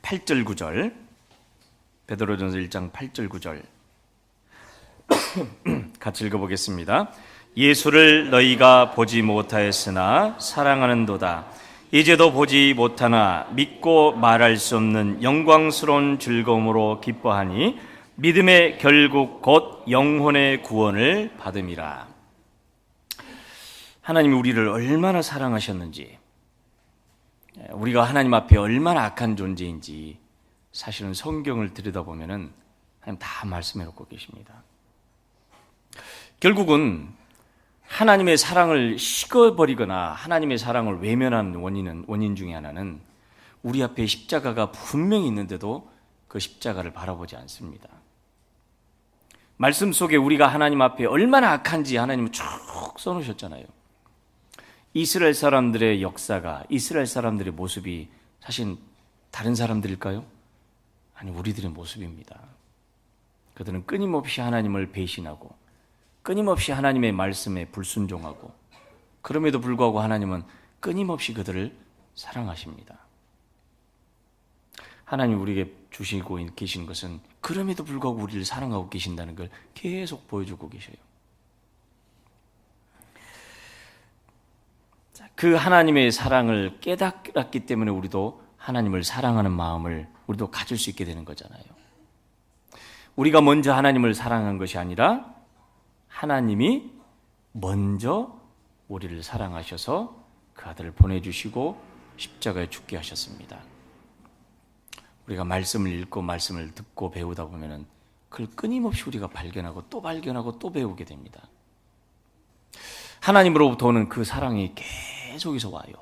8절 9절. 베드로전서 1장 8절 9절 같이 읽어보겠습니다. 예수를 너희가 보지 못하였으나 사랑하는도다. 이제도 보지 못하나 믿고 말할 수 없는 영광스러운 즐거움으로 기뻐하니 믿음의 결국 곧 영혼의 구원을 받음이라. 하나님이 우리를 얼마나 사랑하셨는지, 우리가 하나님 앞에 얼마나 악한 존재인지 사실은 성경을 들여다보면 하나님 다 말씀해 놓고 계십니다. 결국은 하나님의 사랑을 식어버리거나 하나님의 사랑을 외면하는 원인 중에 하나는 우리 앞에 십자가가 분명히 있는데도 그 십자가를 바라보지 않습니다. 말씀 속에 우리가 하나님 앞에 얼마나 악한지 하나님은 쭉 써놓으셨잖아요. 이스라엘 사람들의 역사가, 이스라엘 사람들의 모습이 사실 다른 사람들일까요? 아니, 우리들의 모습입니다. 그들은 끊임없이 하나님을 배신하고 끊임없이 하나님의 말씀에 불순종하고, 그럼에도 불구하고 하나님은 끊임없이 그들을 사랑하십니다. 하나님 우리에게 주시고 계신 것은 그럼에도 불구하고 우리를 사랑하고 계신다는 걸 계속 보여주고 계셔요. 그 하나님의 사랑을 깨닫기 때문에 우리도 하나님을 사랑하는 마음을 우리도 가질 수 있게 되는 거잖아요. 우리가 먼저 하나님을 사랑한 것이 아니라 하나님이 먼저 우리를 사랑하셔서 그 아들을 보내주시고 십자가에 죽게 하셨습니다. 우리가 말씀을 읽고 말씀을 듣고 배우다 보면은 그걸 끊임없이 우리가 발견하고 또 배우게 됩니다. 하나님으로부터 오는 그 사랑이 계속해서 와요.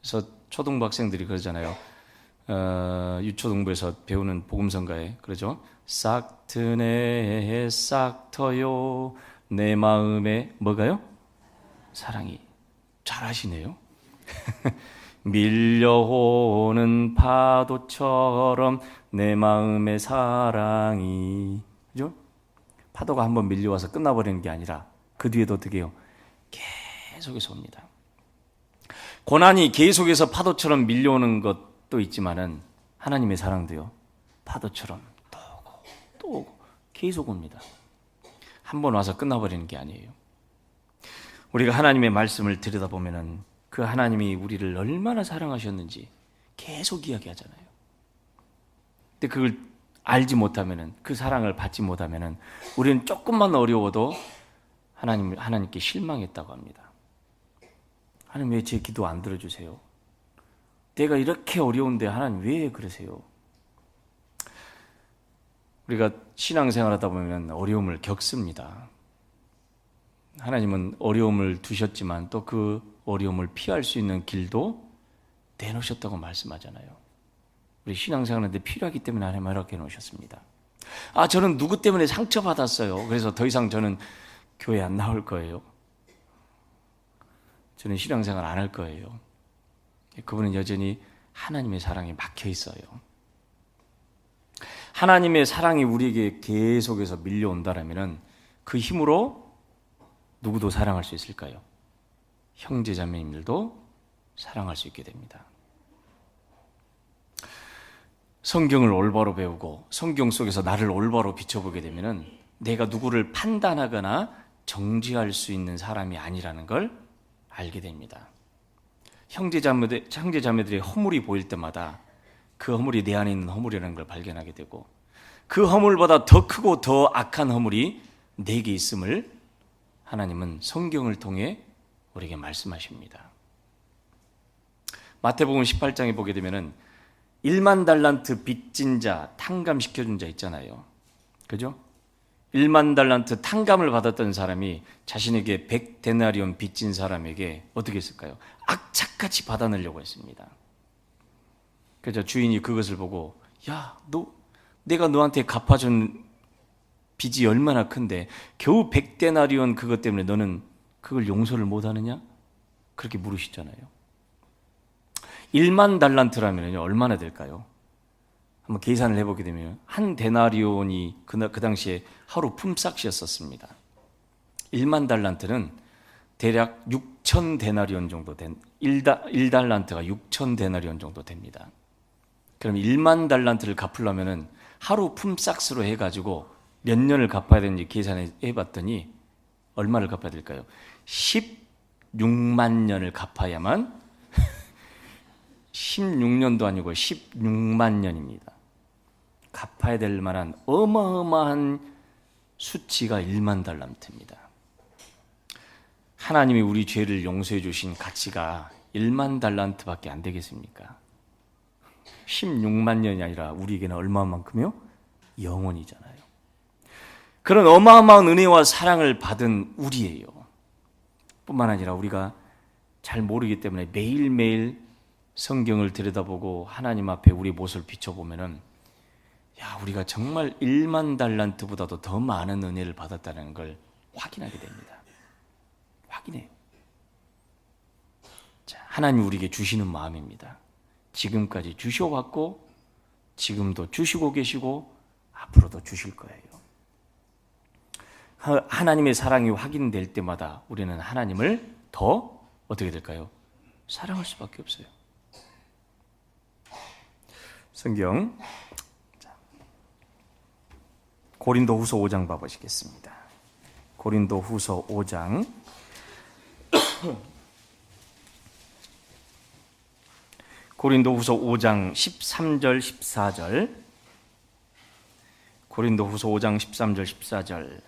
그래서 초등부 학생들이 그러잖아요. 유초등부에서 배우는 복음성가에 그러죠. 싹 트네 싹 터요 내 마음에 뭐가요? 사랑이. 잘하시네요. 밀려오는 파도처럼 내 마음의 사랑이. 그죠? 파도가 한번 밀려와서 끝나버리는 게 아니라 그 뒤에도 어떻게 해요? 계속해서 옵니다. 고난이 계속해서 파도처럼 밀려오는 것도 있지만은 하나님의 사랑도요, 파도처럼 또 오고 또 오고 계속 옵니다. 한번 와서 끝나버리는 게 아니에요. 우리가 하나님의 말씀을 들여다보면은 그 하나님이 우리를 얼마나 사랑하셨는지 계속 이야기하잖아요. 근데 그걸 알지 못하면은, 그 사랑을 받지 못하면은 우리는 조금만 어려워도 하나님께 실망했다고 합니다. 하나님 왜 제 기도 안 들어주세요? 내가 이렇게 어려운데 하나님 왜 그러세요? 우리가 신앙생활하다 보면 어려움을 겪습니다. 하나님은 어려움을 두셨지만 또 그 어려움을 피할 수 있는 길도 내놓으셨다고 말씀하잖아요. 우리 신앙생활하는데 필요하기 때문에 하나님 이렇게 해놓으셨습니다. 저는 누구 때문에 상처받았어요. 그래서 더 이상 저는 교회 안 나올 거예요. 저는 신앙생활 안 할 거예요. 그분은 여전히 하나님의 사랑에 막혀 있어요. 하나님의 사랑이 우리에게 계속해서 밀려온다라면 그 힘으로 누구도 사랑할 수 있을까요? 형제 자매님들도 사랑할 수 있게 됩니다. 성경을 올바로 배우고 성경 속에서 나를 올바로 비춰보게 되면 내가 누구를 판단하거나 정죄할 수 있는 사람이 아니라는 걸 알게 됩니다. 형제자매들의 허물이 보일 때마다 그 허물이 내 안에 있는 허물이라는 걸 발견하게 되고, 그 허물보다 더 크고 더 악한 허물이 내게 있음을 하나님은 성경을 통해 우리에게 말씀하십니다. 마태복음 18장에 보게 되면은 1만 달란트 빚진 자, 탕감시켜준 자 있잖아요. 그죠? 1만 달란트 탕감을 받았던 사람이 자신에게 100데나리온 빚진 사람에게 어떻게 했을까요? 악착같이 받아내려고 했습니다. 그래서 주인이 그것을 보고, 야, 내가 너한테 갚아준 빚이 얼마나 큰데 겨우 100데나리온 그것 때문에 너는 그걸 용서를 못하느냐? 그렇게 물으시잖아요. 1만 달란트라면 얼마나 될까요? 한번 계산을 해보게 되면 한 데나리온이 그 당시에 하루 품삯이었습니다. 1만 달란트는 대략 6천 데나리온 정도 된, 1달란트가 6천 데나리온 정도 됩니다. 그럼 1만 달란트를 갚으려면 하루 품삯으로 해가지고 몇 년을 갚아야 되는지 계산해 봤더니 얼마를 갚아야 될까요? 16만 년을 갚아야만 16년도 아니고 16만 년입니다. 갚아야 될 만한 어마어마한 수치가 1만 달란트입니다. 하나님이 우리 죄를 용서해 주신 가치가 1만 달란트밖에 안 되겠습니까? 16만 년이 아니라 우리에게는 얼마만큼요? 영원이잖아요. 그런 어마어마한 은혜와 사랑을 받은 우리예요. 뿐만 아니라 우리가 잘 모르기 때문에 매일매일 성경을 들여다보고 하나님 앞에 우리 모습을 비춰보면은, 야, 우리가 정말 1만 달란트보다도 더 많은 은혜를 받았다는 걸 확인하게 됩니다. 확인해요. 자, 하나님 우리에게 주시는 마음입니다. 지금까지 주셔왔고 지금도 주시고 계시고 앞으로도 주실 거예요. 하나님의 사랑이 확인될 때마다 우리는 하나님을 더 어떻게 될까요? 사랑할 수밖에 없어요. 성경 고린도후서 5장 봐보시겠습니다. 고린도후서 5장 고린도후서 5장 13절 14절 고린도후서 5장 13절 14절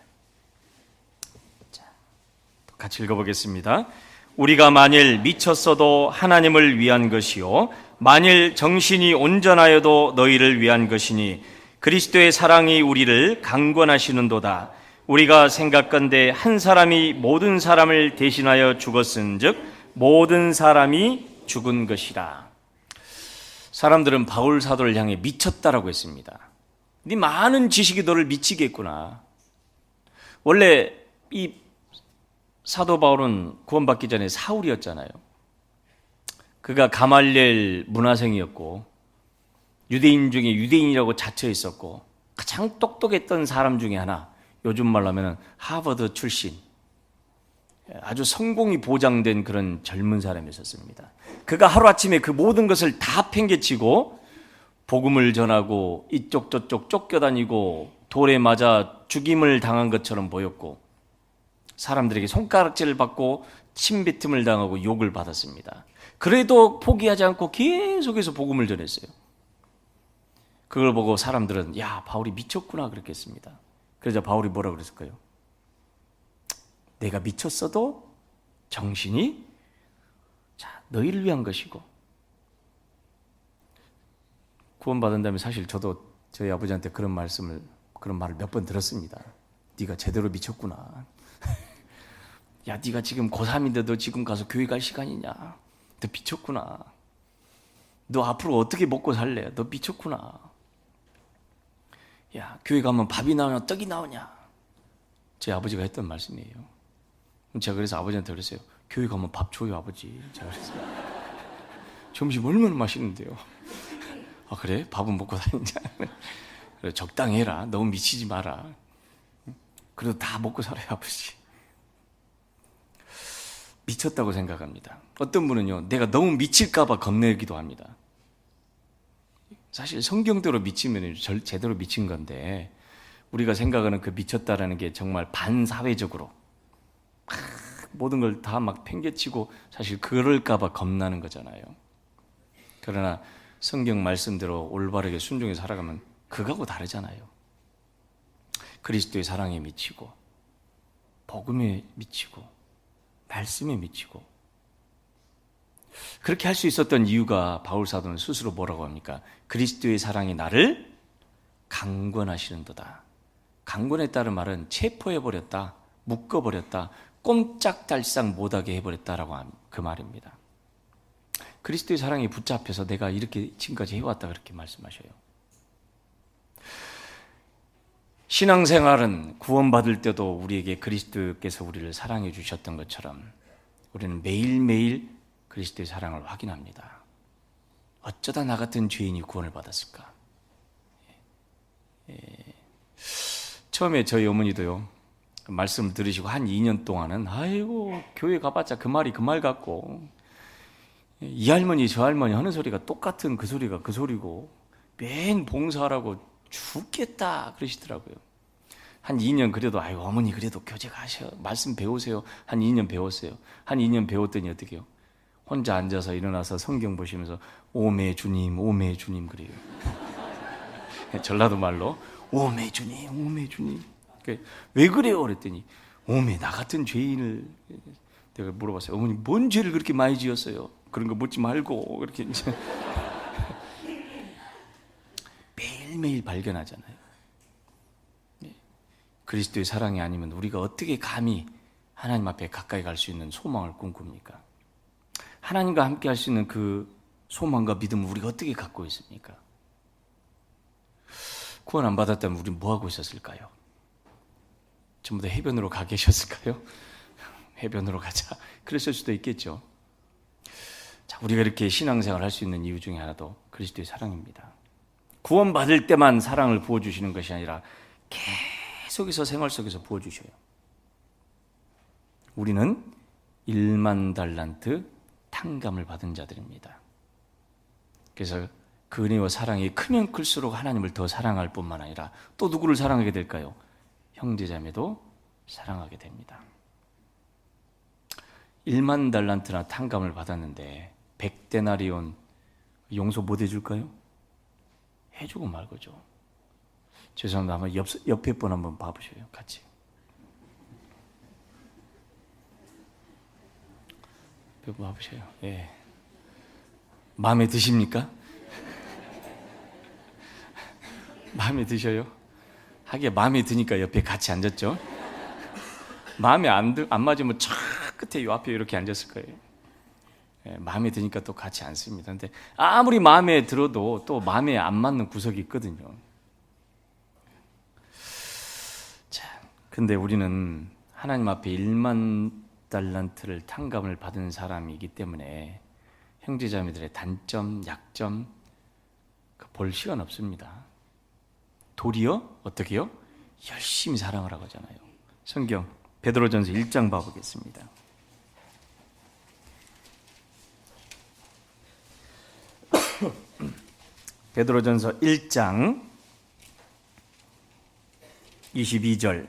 같이 읽어보겠습니다. 우리가 만일 미쳤어도 하나님을 위한 것이요 만일 정신이 온전하여도 너희를 위한 것이니 그리스도의 사랑이 우리를 강권하시는도다. 우리가 생각건대 한 사람이 모든 사람을 대신하여 죽었은즉 모든 사람이 죽은 것이라. 사람들은 바울 사도를 향해 미쳤다라고 했습니다. 네 많은 지식이 너를 미치게 했구나. 원래 이 사도 바울은 구원받기 전에 사울이었잖아요. 그가 가말리엘 문화생이었고 유대인 중에 유대인이라고 자처했었고 가장 똑똑했던 사람 중에 하나, 요즘 말로 하면 하버드 출신, 아주 성공이 보장된 그런 젊은 사람이었습니다. 그가 하루아침에 그 모든 것을 다 팽개치고 복음을 전하고 이쪽 저쪽 쫓겨다니고 돌에 맞아 죽임을 당한 것처럼 보였고 사람들에게 손가락질을 받고 침뱉음을 당하고 욕을 받았습니다. 그래도 포기하지 않고 계속해서 복음을 전했어요. 그걸 보고 사람들은 야, 바울이 미쳤구나 그랬겠습니다. 그래서 바울이 뭐라 그랬을까요? 내가 미쳤어도 정신이 너희를 위한 것이고. 구원받은 다음에 사실 저도 저희 아버지한테 그런 말을 몇 번 들었습니다. 네가 제대로 미쳤구나. 야, 네가 지금 고3인데도 지금 가서 교회 갈 시간이냐? 너 미쳤구나. 너 앞으로 어떻게 먹고 살래? 너 미쳤구나. 야, 교회 가면 밥이 나오냐 떡이 나오냐? 제 아버지가 했던 말씀이에요. 제가 그래서 아버지한테 그랬어요. 교회 가면 밥 줘요, 아버지. 제가 그랬어요. 점심 얼마나 맛있는데요. 아, 그래? 밥은 먹고 다니냐? 그래, 적당히 해라. 너무 미치지 마라. 그래도 다 먹고 살아요, 아버지. 미쳤다고 생각합니다. 어떤 분은요, 내가 너무 미칠까봐 겁내기도 합니다. 사실 성경대로 미치면 제대로 미친 건데, 우리가 생각하는 그 미쳤다라는 게 정말 반사회적으로 모든 걸 다 막 팽개치고 사실 그럴까봐 겁나는 거잖아요. 그러나 성경 말씀대로 올바르게 순종해 살아가면 그거하고 다르잖아요. 그리스도의 사랑에 미치고 복음에 미치고 말씀에 미치고. 그렇게 할 수 있었던 이유가 바울 사도는 스스로 뭐라고 합니까? 그리스도의 사랑이 나를 강권하시는도다. 강권했다는 말은 체포해버렸다, 묶어버렸다, 꼼짝달싹 못하게 해버렸다라고 그 말입니다. 그리스도의 사랑에 붙잡혀서 내가 이렇게 지금까지 해왔다 그렇게 말씀하셔요. 신앙생활은 구원받을 때도 우리에게 그리스도께서 우리를 사랑해 주셨던 것처럼 우리는 매일매일 그리스도의 사랑을 확인합니다. 어쩌다 나 같은 죄인이 구원을 받았을까? 처음에 저희 어머니도요, 말씀을 들으시고 한 2년 동안은 아이고 교회 가봤자 그 말이 그 말 같고 이 할머니 저 할머니 하는 소리가 똑같은 그 소리가 그 소리고 맨 봉사하라고 죽겠다 그러시더라고요. 한 2년 그래도 아이고 어머니 그래도 교제 가셔, 말씀 배우세요. 한 2년 배웠어요. 한 2년 배웠더니 어떻게 해요? 혼자 앉아서 일어나서 성경 보시면서 오메 주님 오메 주님 그래요. 전라도 말로 오메 주님 오메 주님. 왜 그래요? 그랬더니 오메 나 같은 죄인을. 내가 물어봤어요. 어머니 뭔 죄를 그렇게 많이 지었어요? 그런 거 묻지 말고. 그렇게 이제 매일매일 발견하잖아요. 그리스도의 사랑이 아니면 우리가 어떻게 감히 하나님 앞에 가까이 갈 수 있는 소망을 꿈꿉니까? 하나님과 함께 할 수 있는 그 소망과 믿음을 우리가 어떻게 갖고 있습니까? 구원 안 받았다면 우리 뭐 하고 있었을까요? 전부 다 해변으로 가 계셨을까요? 해변으로 가자. 그랬을 수도 있겠죠. 자, 우리가 이렇게 신앙생활을 할 수 있는 이유 중에 하나도 그리스도의 사랑입니다. 구원받을 때만 사랑을 부어주시는 것이 아니라 계속해서 생활 속에서 부어주셔요. 우리는 1만 달란트 탕감을 받은 자들입니다. 그래서 그 은혜와 사랑이 크면 클수록 하나님을 더 사랑할 뿐만 아니라 또 누구를 사랑하게 될까요? 형제자매도 사랑하게 됩니다. 1만 달란트나 탕감을 받았는데 100데나리온 용서 못 해줄까요? 해주고 말 거죠. 죄송합니다. 한번 옆에 분 한번 봐보셔요. 같이. 옆에 봐보셔요. 예. 마음에 드십니까? 마음에 드셔요? 하기야 마음에 드니까 옆에 같이 앉았죠? 마음에 안 맞으면 저 끝에 요 앞에 이렇게 앉았을 거예요. 마음에 드니까 또 같이 않습니다. 근데 아무리 마음에 들어도 또 마음에 안 맞는 구석이 있거든요. 자, 근데 우리는 하나님 앞에 1만 달란트를 탕감을 받은 사람이기 때문에 형제자매들의 단점, 약점 볼 시간 없습니다. 도리어 어떻게요? 열심히 사랑을 하잖아요. 성경 베드로전서 1장 봐보겠습니다. 베드로전서 1장 22절.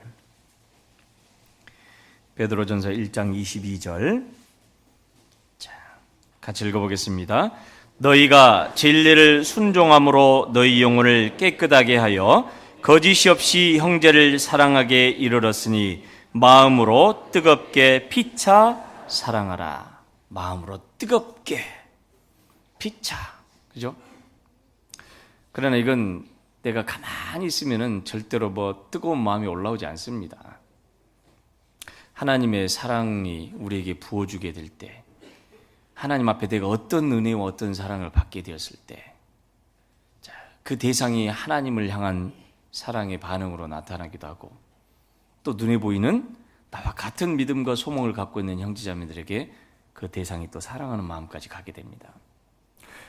베드로전서 1장 22절. 자, 같이 읽어보겠습니다. 너희가 진리를 순종함으로 너희 영혼을 깨끗하게 하여 거짓이 없이 형제를 사랑하게 이르렀으니 마음으로 뜨겁게 피차 사랑하라. 마음으로 뜨겁게 피차. 그죠? 그러나 이건 내가 가만히 있으면은 절대로 뭐 뜨거운 마음이 올라오지 않습니다. 하나님의 사랑이 우리에게 부어주게 될 때, 하나님 앞에 내가 어떤 은혜와 어떤 사랑을 받게 되었을 때, 그 대상이 하나님을 향한 사랑의 반응으로 나타나기도 하고, 또 눈에 보이는 나와 같은 믿음과 소망을 갖고 있는 형제자매들에게 그 대상이 또 사랑하는 마음까지 가게 됩니다.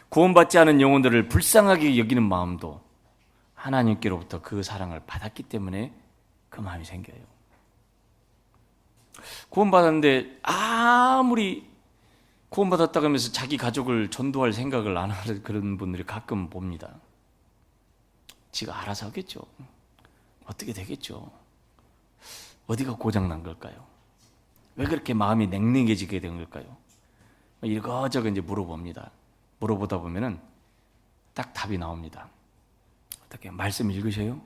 구원받지 않은 영혼들을 불쌍하게 여기는 마음도 하나님께로부터 그 사랑을 받았기 때문에 그 마음이 생겨요. 구원받았는데 아무리 구원받았다고 하면서 자기 가족을 전도할 생각을 안 하는 그런 분들이 가끔 봅니다. 지가 알아서 하겠죠. 어떻게 되겠죠. 어디가 고장난 걸까요? 왜 그렇게 마음이 냉랭해지게 된 걸까요? 이거저거 이제 물어봅니다. 물어보다 보면은 딱 답이 나옵니다. 어떻게 말씀 읽으세요?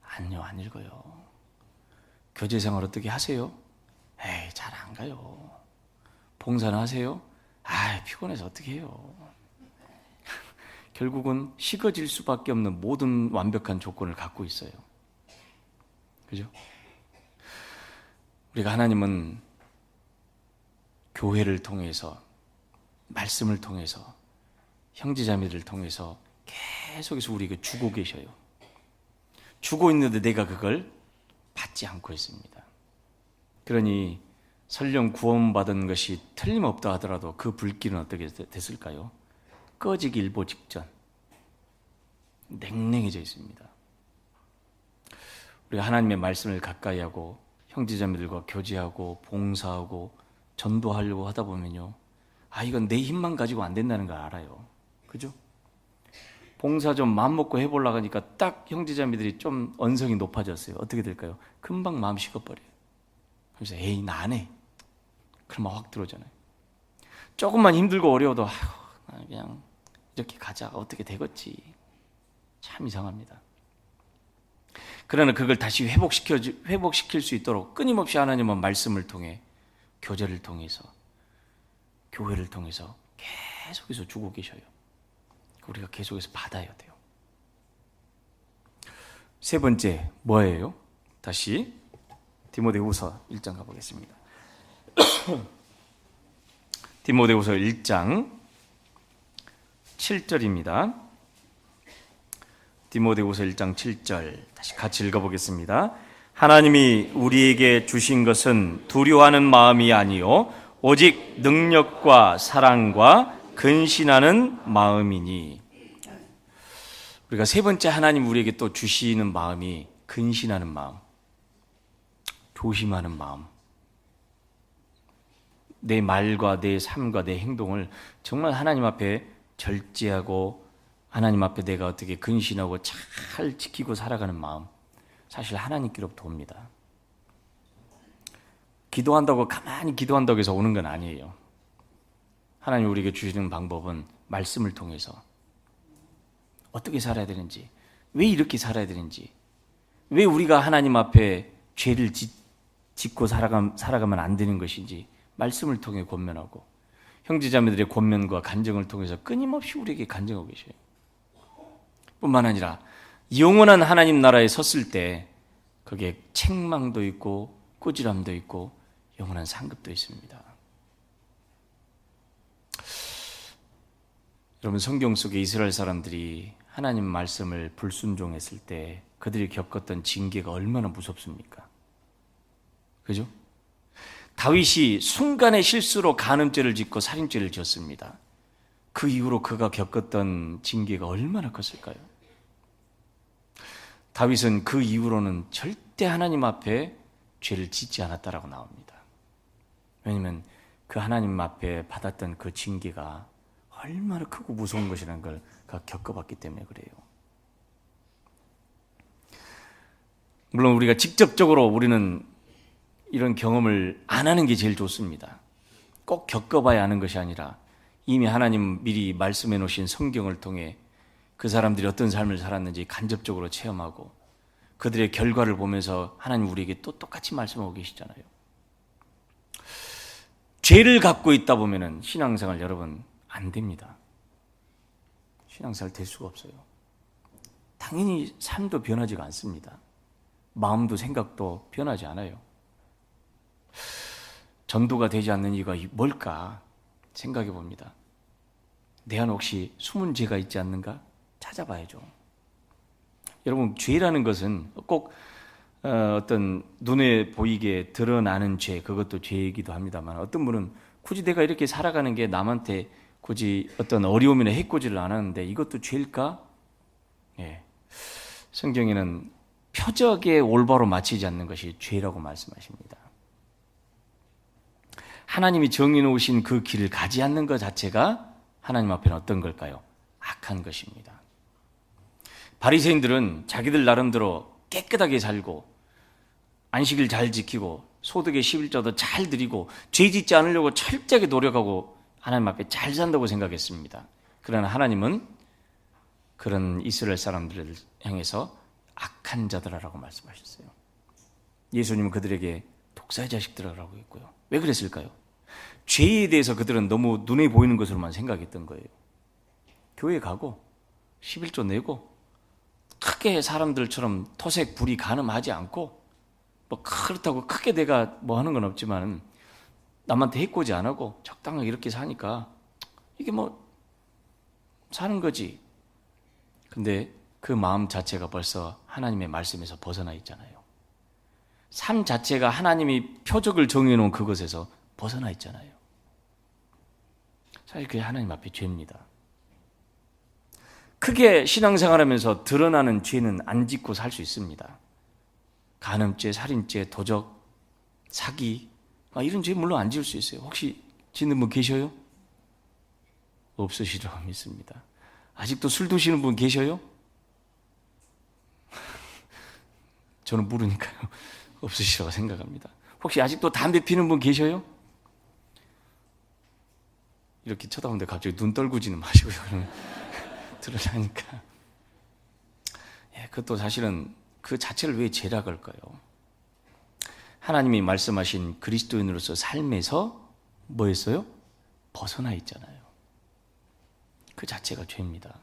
아니요, 안 읽어요. 교제 생활 어떻게 하세요? 에이, 잘 안 가요. 봉사는 하세요? 아, 피곤해서 어떻게 해요? 결국은 식어질 수밖에 없는 모든 완벽한 조건을 갖고 있어요. 그죠? 우리가 하나님은 교회를 통해서, 말씀을 통해서, 형제자매들을 통해서 계속해서 우리에게 주고 계셔요. 주고 있는데 내가 그걸 받지 않고 있습니다. 그러니 설령 구원받은 것이 틀림없다 하더라도 그 불길은 어떻게 됐을까요? 꺼지기 일보 직전 냉랭해져 있습니다. 우리가 하나님의 말씀을 가까이 하고 형제자매들과 교제하고 봉사하고 전도하려고 하다 보면요, 이건 내 힘만 가지고 안 된다는 걸 알아요. 그죠? 봉사 좀 마음먹고 해보려고 하니까 딱 형제자매들이 좀 언성이 높아졌어요. 어떻게 될까요? 금방 마음 식어버려요. 그래서 에이, 나 안 해. 그러면 확 들어오잖아요. 조금만 힘들고 어려워도 그냥 이렇게 가자. 어떻게 되겠지. 참 이상합니다. 그러나 그걸 다시 회복시킬 수 있도록 끊임없이 하나님은 말씀을 통해, 교제를 통해서, 교회를 통해서 계속해서 주고 계셔요. 우리가 계속해서 받아야 돼요. 세 번째 뭐예요? 다시 디모데후서 1장 가보겠습니다. 디모데후서 1장 7절입니다. 디모데후서 1장 7절 다시 같이 읽어보겠습니다. 하나님이 우리에게 주신 것은 두려워하는 마음이 아니요 오직 능력과 사랑과 근신하는 마음이니. 우리가 세 번째 하나님 우리에게 또 주시는 마음이 근신하는 마음, 조심하는 마음. 내 말과 내 삶과 내 행동을 정말 하나님 앞에 절제하고 하나님 앞에 내가 어떻게 근신하고 잘 지키고 살아가는 마음, 사실 하나님께로부터 옵니다. 기도한다고 가만히 기도한다고 해서 오는 건 아니에요. 하나님 우리에게 주시는 방법은 말씀을 통해서 어떻게 살아야 되는지, 왜 이렇게 살아야 되는지, 왜 우리가 하나님 앞에 죄를 짓고 살아가면 안 되는 것인지 말씀을 통해 권면하고, 형제자매들의 권면과 간증을 통해서 끊임없이 우리에게 간증하고 계셔요. 뿐만 아니라 영원한 하나님 나라에 섰을 때 거기에 책망도 있고 꾸지람도 있고 영원한 상급도 있습니다. 여러분, 성경 속에 이스라엘 사람들이 하나님 말씀을 불순종했을 때 그들이 겪었던 징계가 얼마나 무섭습니까? 그죠? 다윗이 순간의 실수로 간음죄를 짓고 살인죄를 지었습니다. 그 이후로 그가 겪었던 징계가 얼마나 컸을까요? 다윗은 그 이후로는 절대 하나님 앞에 죄를 짓지 않았다라고 나옵니다. 왜냐하면 그 하나님 앞에 받았던 그 징계가 얼마나 크고 무서운 것이라는 걸 그가 겪어봤기 때문에 그래요. 물론 우리가 직접적으로 우리는 이런 경험을 안 하는 게 제일 좋습니다. 꼭 겪어봐야 하는 것이 아니라 이미 하나님 미리 말씀해 놓으신 성경을 통해 그 사람들이 어떤 삶을 살았는지 간접적으로 체험하고 그들의 결과를 보면서 하나님 우리에게 또 똑같이 말씀하고 계시잖아요. 죄를 갖고 있다 보면은 신앙생활 여러분 안 됩니다. 신앙생활 될 수가 없어요. 당연히 삶도 변하지가 않습니다. 마음도 생각도 변하지 않아요. 전도가 되지 않는 이유가 뭘까 생각해 봅니다. 내 안에 혹시 숨은 죄가 있지 않는가 찾아봐야죠. 여러분, 죄라는 것은 꼭 어떤 눈에 보이게 드러나는 죄, 그것도 죄이기도 합니다만, 어떤 분은 굳이 내가 이렇게 살아가는 게 남한테 굳이 어떤 어려움이나 해코지를 안 하는데 이것도 죄일까? 예. 성경에는 표적에 올바로 맞추지 않는 것이 죄라고 말씀하십니다. 하나님이 정해놓으신 그 길을 가지 않는 것 자체가 하나님 앞에는 어떤 걸까요? 악한 것입니다. 바리새인들은 자기들 나름대로 깨끗하게 살고 안식일 잘 지키고 소득의 11조도 잘 드리고 죄 짓지 않으려고 철저하게 노력하고 하나님 앞에 잘 산다고 생각했습니다. 그러나 하나님은 그런 이스라엘 사람들을 향해서 악한 자들아라고 말씀하셨어요. 예수님은 그들에게 독사의 자식들이라고 했고요. 왜 그랬을까요? 죄에 대해서 그들은 너무 눈에 보이는 것으로만 생각했던 거예요. 교회 가고 11조 내고 크게 사람들처럼 토색 불이 간음하지 않고 뭐 그렇다고 크게 내가 뭐 하는 건 없지만 남한테 해코지 안 하고 적당하게 이렇게 사니까 이게 뭐 사는 거지. 근데 그 마음 자체가 벌써 하나님의 말씀에서 벗어나 있잖아요. 삶 자체가 하나님이 표적을 정해놓은 그것에서 벗어나 있잖아요. 사실 그게 하나님 앞에 죄입니다. 크게 신앙생활하면서 드러나는 죄는 안 짓고 살 수 있습니다. 간음죄, 살인죄, 도적, 사기, 이런 죄 물론 안 지을 수 있어요. 혹시 짓는 분 계셔요? 없으시리라고 믿습니다. 아직도 술 드시는 분 계셔요? 저는 모르니까요. 없으시라고 생각합니다. 혹시 아직도 담배 피는 분 계셔요? 이렇게 쳐다보는데 갑자기 눈 떨구지는 마시고요. 드러나니까. 예, 그것도 사실은 그 자체를 왜 죄라 그럴까요? 하나님이 말씀하신 그리스도인으로서 삶에서 뭐였어요? 벗어나 있잖아요. 그 자체가 죄입니다.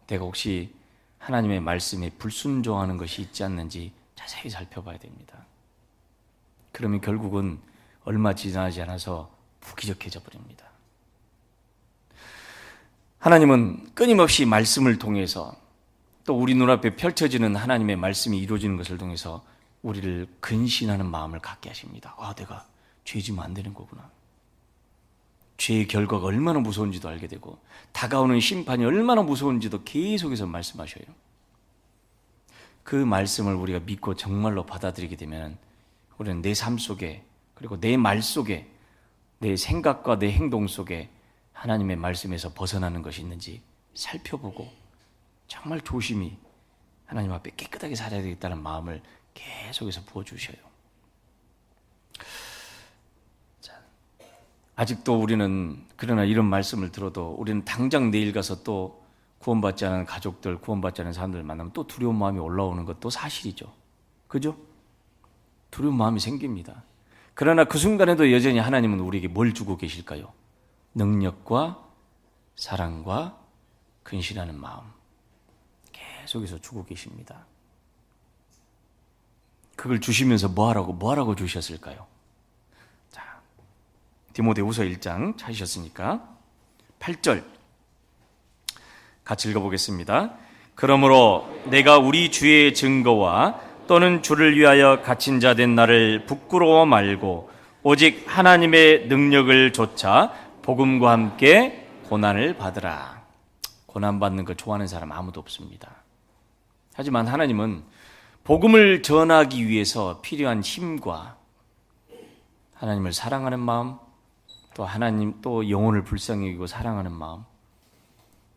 내가 혹시 하나님의 말씀에 불순종하는 것이 있지 않는지 자세히 살펴봐야 됩니다. 그러면 결국은 얼마 지나지 않아서 무기력해져 버립니다. 하나님은 끊임없이 말씀을 통해서 또 우리 눈앞에 펼쳐지는 하나님의 말씀이 이루어지는 것을 통해서 우리를 근신하는 마음을 갖게 하십니다. 내가 죄 지면 안 되는 거구나. 죄의 결과가 얼마나 무서운지도 알게 되고 다가오는 심판이 얼마나 무서운지도 계속해서 말씀하셔요. 그 말씀을 우리가 믿고 정말로 받아들이게 되면 우리는 내 삶 속에 그리고 내 말 속에 내 생각과 내 행동 속에 하나님의 말씀에서 벗어나는 것이 있는지 살펴보고 정말 조심히 하나님 앞에 깨끗하게 살아야 되겠다는 마음을 계속해서 부어주셔요. 아직도 우리는 그러나 이런 말씀을 들어도 우리는 당장 내일 가서 또 구원받지 않은 가족들, 구원받지 않은 사람들 만나면 또 두려운 마음이 올라오는 것도 사실이죠. 그죠? 두려운 마음이 생깁니다. 그러나 그 순간에도 여전히 하나님은 우리에게 뭘 주고 계실까요? 능력과 사랑과 근신하는 마음 계속해서 주고 계십니다. 그걸 주시면서 뭐하라고 주셨을까요? 자, 디모데후서 1장 찾으셨으니까 8절 같이 읽어보겠습니다. 그러므로 내가 우리 주의 증거와 또는 주를 위하여 갇힌 자 된 나를 부끄러워 말고 오직 하나님의 능력을 좇아 복음과 함께 고난을 받으라. 고난받는 거 좋아하는 사람 아무도 없습니다. 하지만 하나님은 복음을 전하기 위해서 필요한 힘과 하나님을 사랑하는 마음, 또 하나님, 또 영혼을 불쌍히 여기고 사랑하는 마음,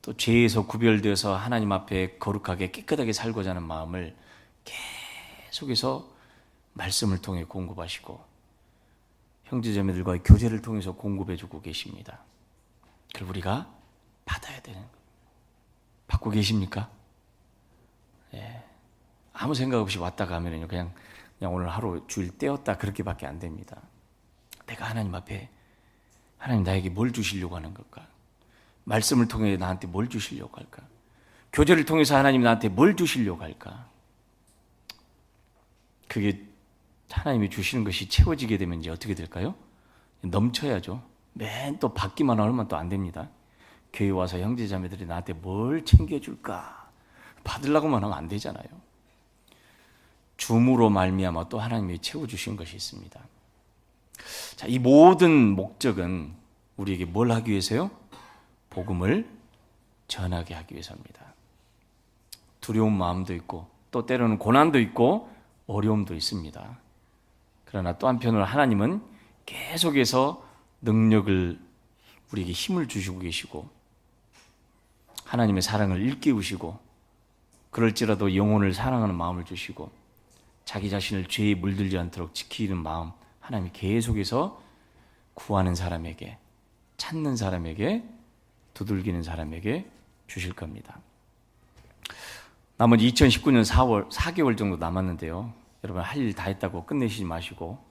또 죄에서 구별되어서 하나님 앞에 거룩하게 깨끗하게 살고자 하는 마음을 계속해서 말씀을 통해 공급하시고 형제자매들과의 교제를 통해서 공급해주고 계십니다. 그걸 우리가 받아야 되는 거예요. 받고 계십니까? 예. 아무 생각 없이 왔다 가면은요, 그냥 오늘 하루 주일 떼었다 그렇게밖에 안 됩니다. 내가 하나님 앞에 하나님 나에게 뭘 주시려고 하는 걸까? 말씀을 통해 나한테 뭘 주시려고 할까? 교제를 통해서 하나님 나한테 뭘 주시려고 할까? 그게 하나님이 주시는 것이 채워지게 되면 이제 어떻게 될까요? 넘쳐야죠. 맨 또 받기만 하면 또 안 됩니다. 교회 와서 형제자매들이 나한테 뭘 챙겨줄까? 받으려고만 하면 안 되잖아요. 줌으로 말미암아 또 하나님이 채워주신 것이 있습니다. 자, 이 모든 목적은 우리에게 뭘 하기 위해서요? 복음을 전하게 하기 위해서입니다. 두려운 마음도 있고 또 때로는 고난도 있고 어려움도 있습니다. 그러나 또 한편으로 하나님은 계속해서 능력을 우리에게 힘을 주시고 계시고 하나님의 사랑을 일깨우시고 그럴지라도 영혼을 사랑하는 마음을 주시고 자기 자신을 죄에 물들지 않도록 지키는 마음 하나님이 계속해서 구하는 사람에게 찾는 사람에게 두들기는 사람에게 주실 겁니다. 나머지 2019년 4개월 정도 남았는데요. 여러분 할 일 다 했다고 끝내시지 마시고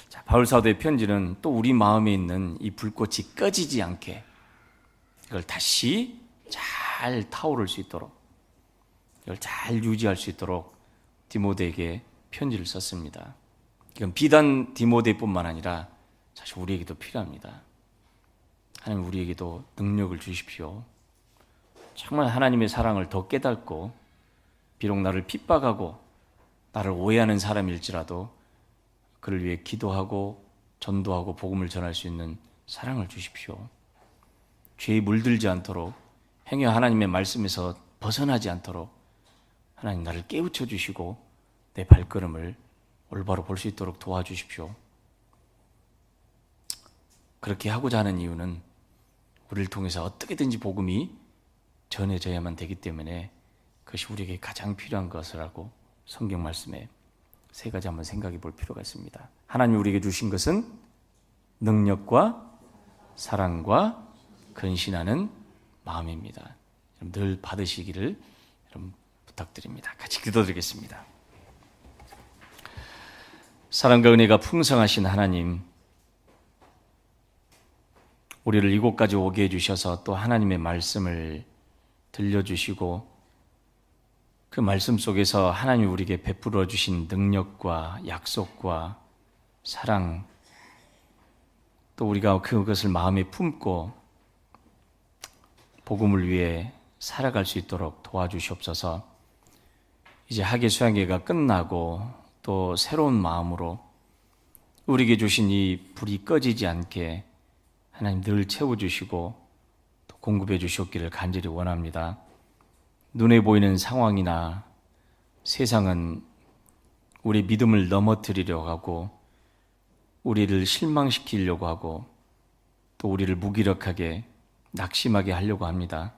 자, 바울 사도의 편지는 또 우리 마음에 있는 이 불꽃이 꺼지지 않게 이걸 다시 잘 타오를 수 있도록 이걸 잘 유지할 수 있도록 디모데에게 편지를 썼습니다. 이건 비단 디모데뿐만 아니라 사실 우리에게도 필요합니다. 하나님 우리에게도 능력을 주십시오. 정말 하나님의 사랑을 더 깨닫고 비록 나를 핍박하고 나를 오해하는 사람일지라도 그를 위해 기도하고 전도하고 복음을 전할 수 있는 사랑을 주십시오. 죄에 물들지 않도록 행여 하나님의 말씀에서 벗어나지 않도록 하나님 나를 깨우쳐 주시고 내 발걸음을 올바로 볼 수 있도록 도와주십시오. 그렇게 하고자 하는 이유는 우리를 통해서 어떻게든지 복음이 전해져야만 되기 때문에 그것이 우리에게 가장 필요한 것이라고 성경 말씀에 세 가지 한번 생각해 볼 필요가 있습니다. 하나님 우리에게 주신 것은 능력과 사랑과 근신하는 마음입니다. 늘 받으시기를 여러분 부탁드립니다. 같이 기도드리겠습니다. 사랑과 은혜가 풍성하신 하나님, 우리를 이곳까지 오게 해주셔서 또 하나님의 말씀을 들려주시고 그 말씀 속에서 하나님이 우리에게 베풀어 주신 능력과 약속과 사랑 또 우리가 그것을 마음에 품고 복음을 위해 살아갈 수 있도록 도와주시옵소서. 이제 학예 수양회가 끝나고 또 새로운 마음으로 우리에게 주신 이 불이 꺼지지 않게 하나님 늘 채워주시고 또 공급해 주셨기를 간절히 원합니다. 눈에 보이는 상황이나 세상은 우리 믿음을 넘어뜨리려고 하고 우리를 실망시키려고 하고 또 우리를 무기력하게 낙심하게 하려고 합니다.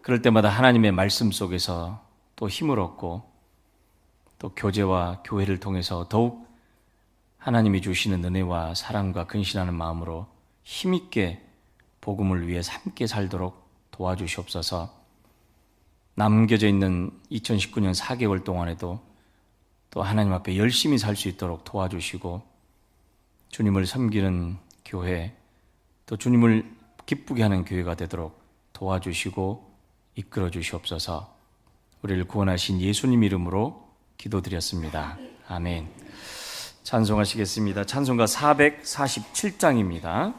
그럴 때마다 하나님의 말씀 속에서 또 힘을 얻고 또 교제와 교회를 통해서 더욱 하나님이 주시는 은혜와 사랑과 근신하는 마음으로 힘있게 복음을 위해 함께 살도록 도와주시옵소서. 남겨져 있는 2019년 4개월 동안에도 또 하나님 앞에 열심히 살 수 있도록 도와주시고 주님을 섬기는 교회 또 주님을 기쁘게 하는 교회가 되도록 도와주시고 이끌어 주시옵소서. 우리를 구원하신 예수님 이름으로 기도드렸습니다. 아멘. 찬송하시겠습니다. 찬송가 447장입니다.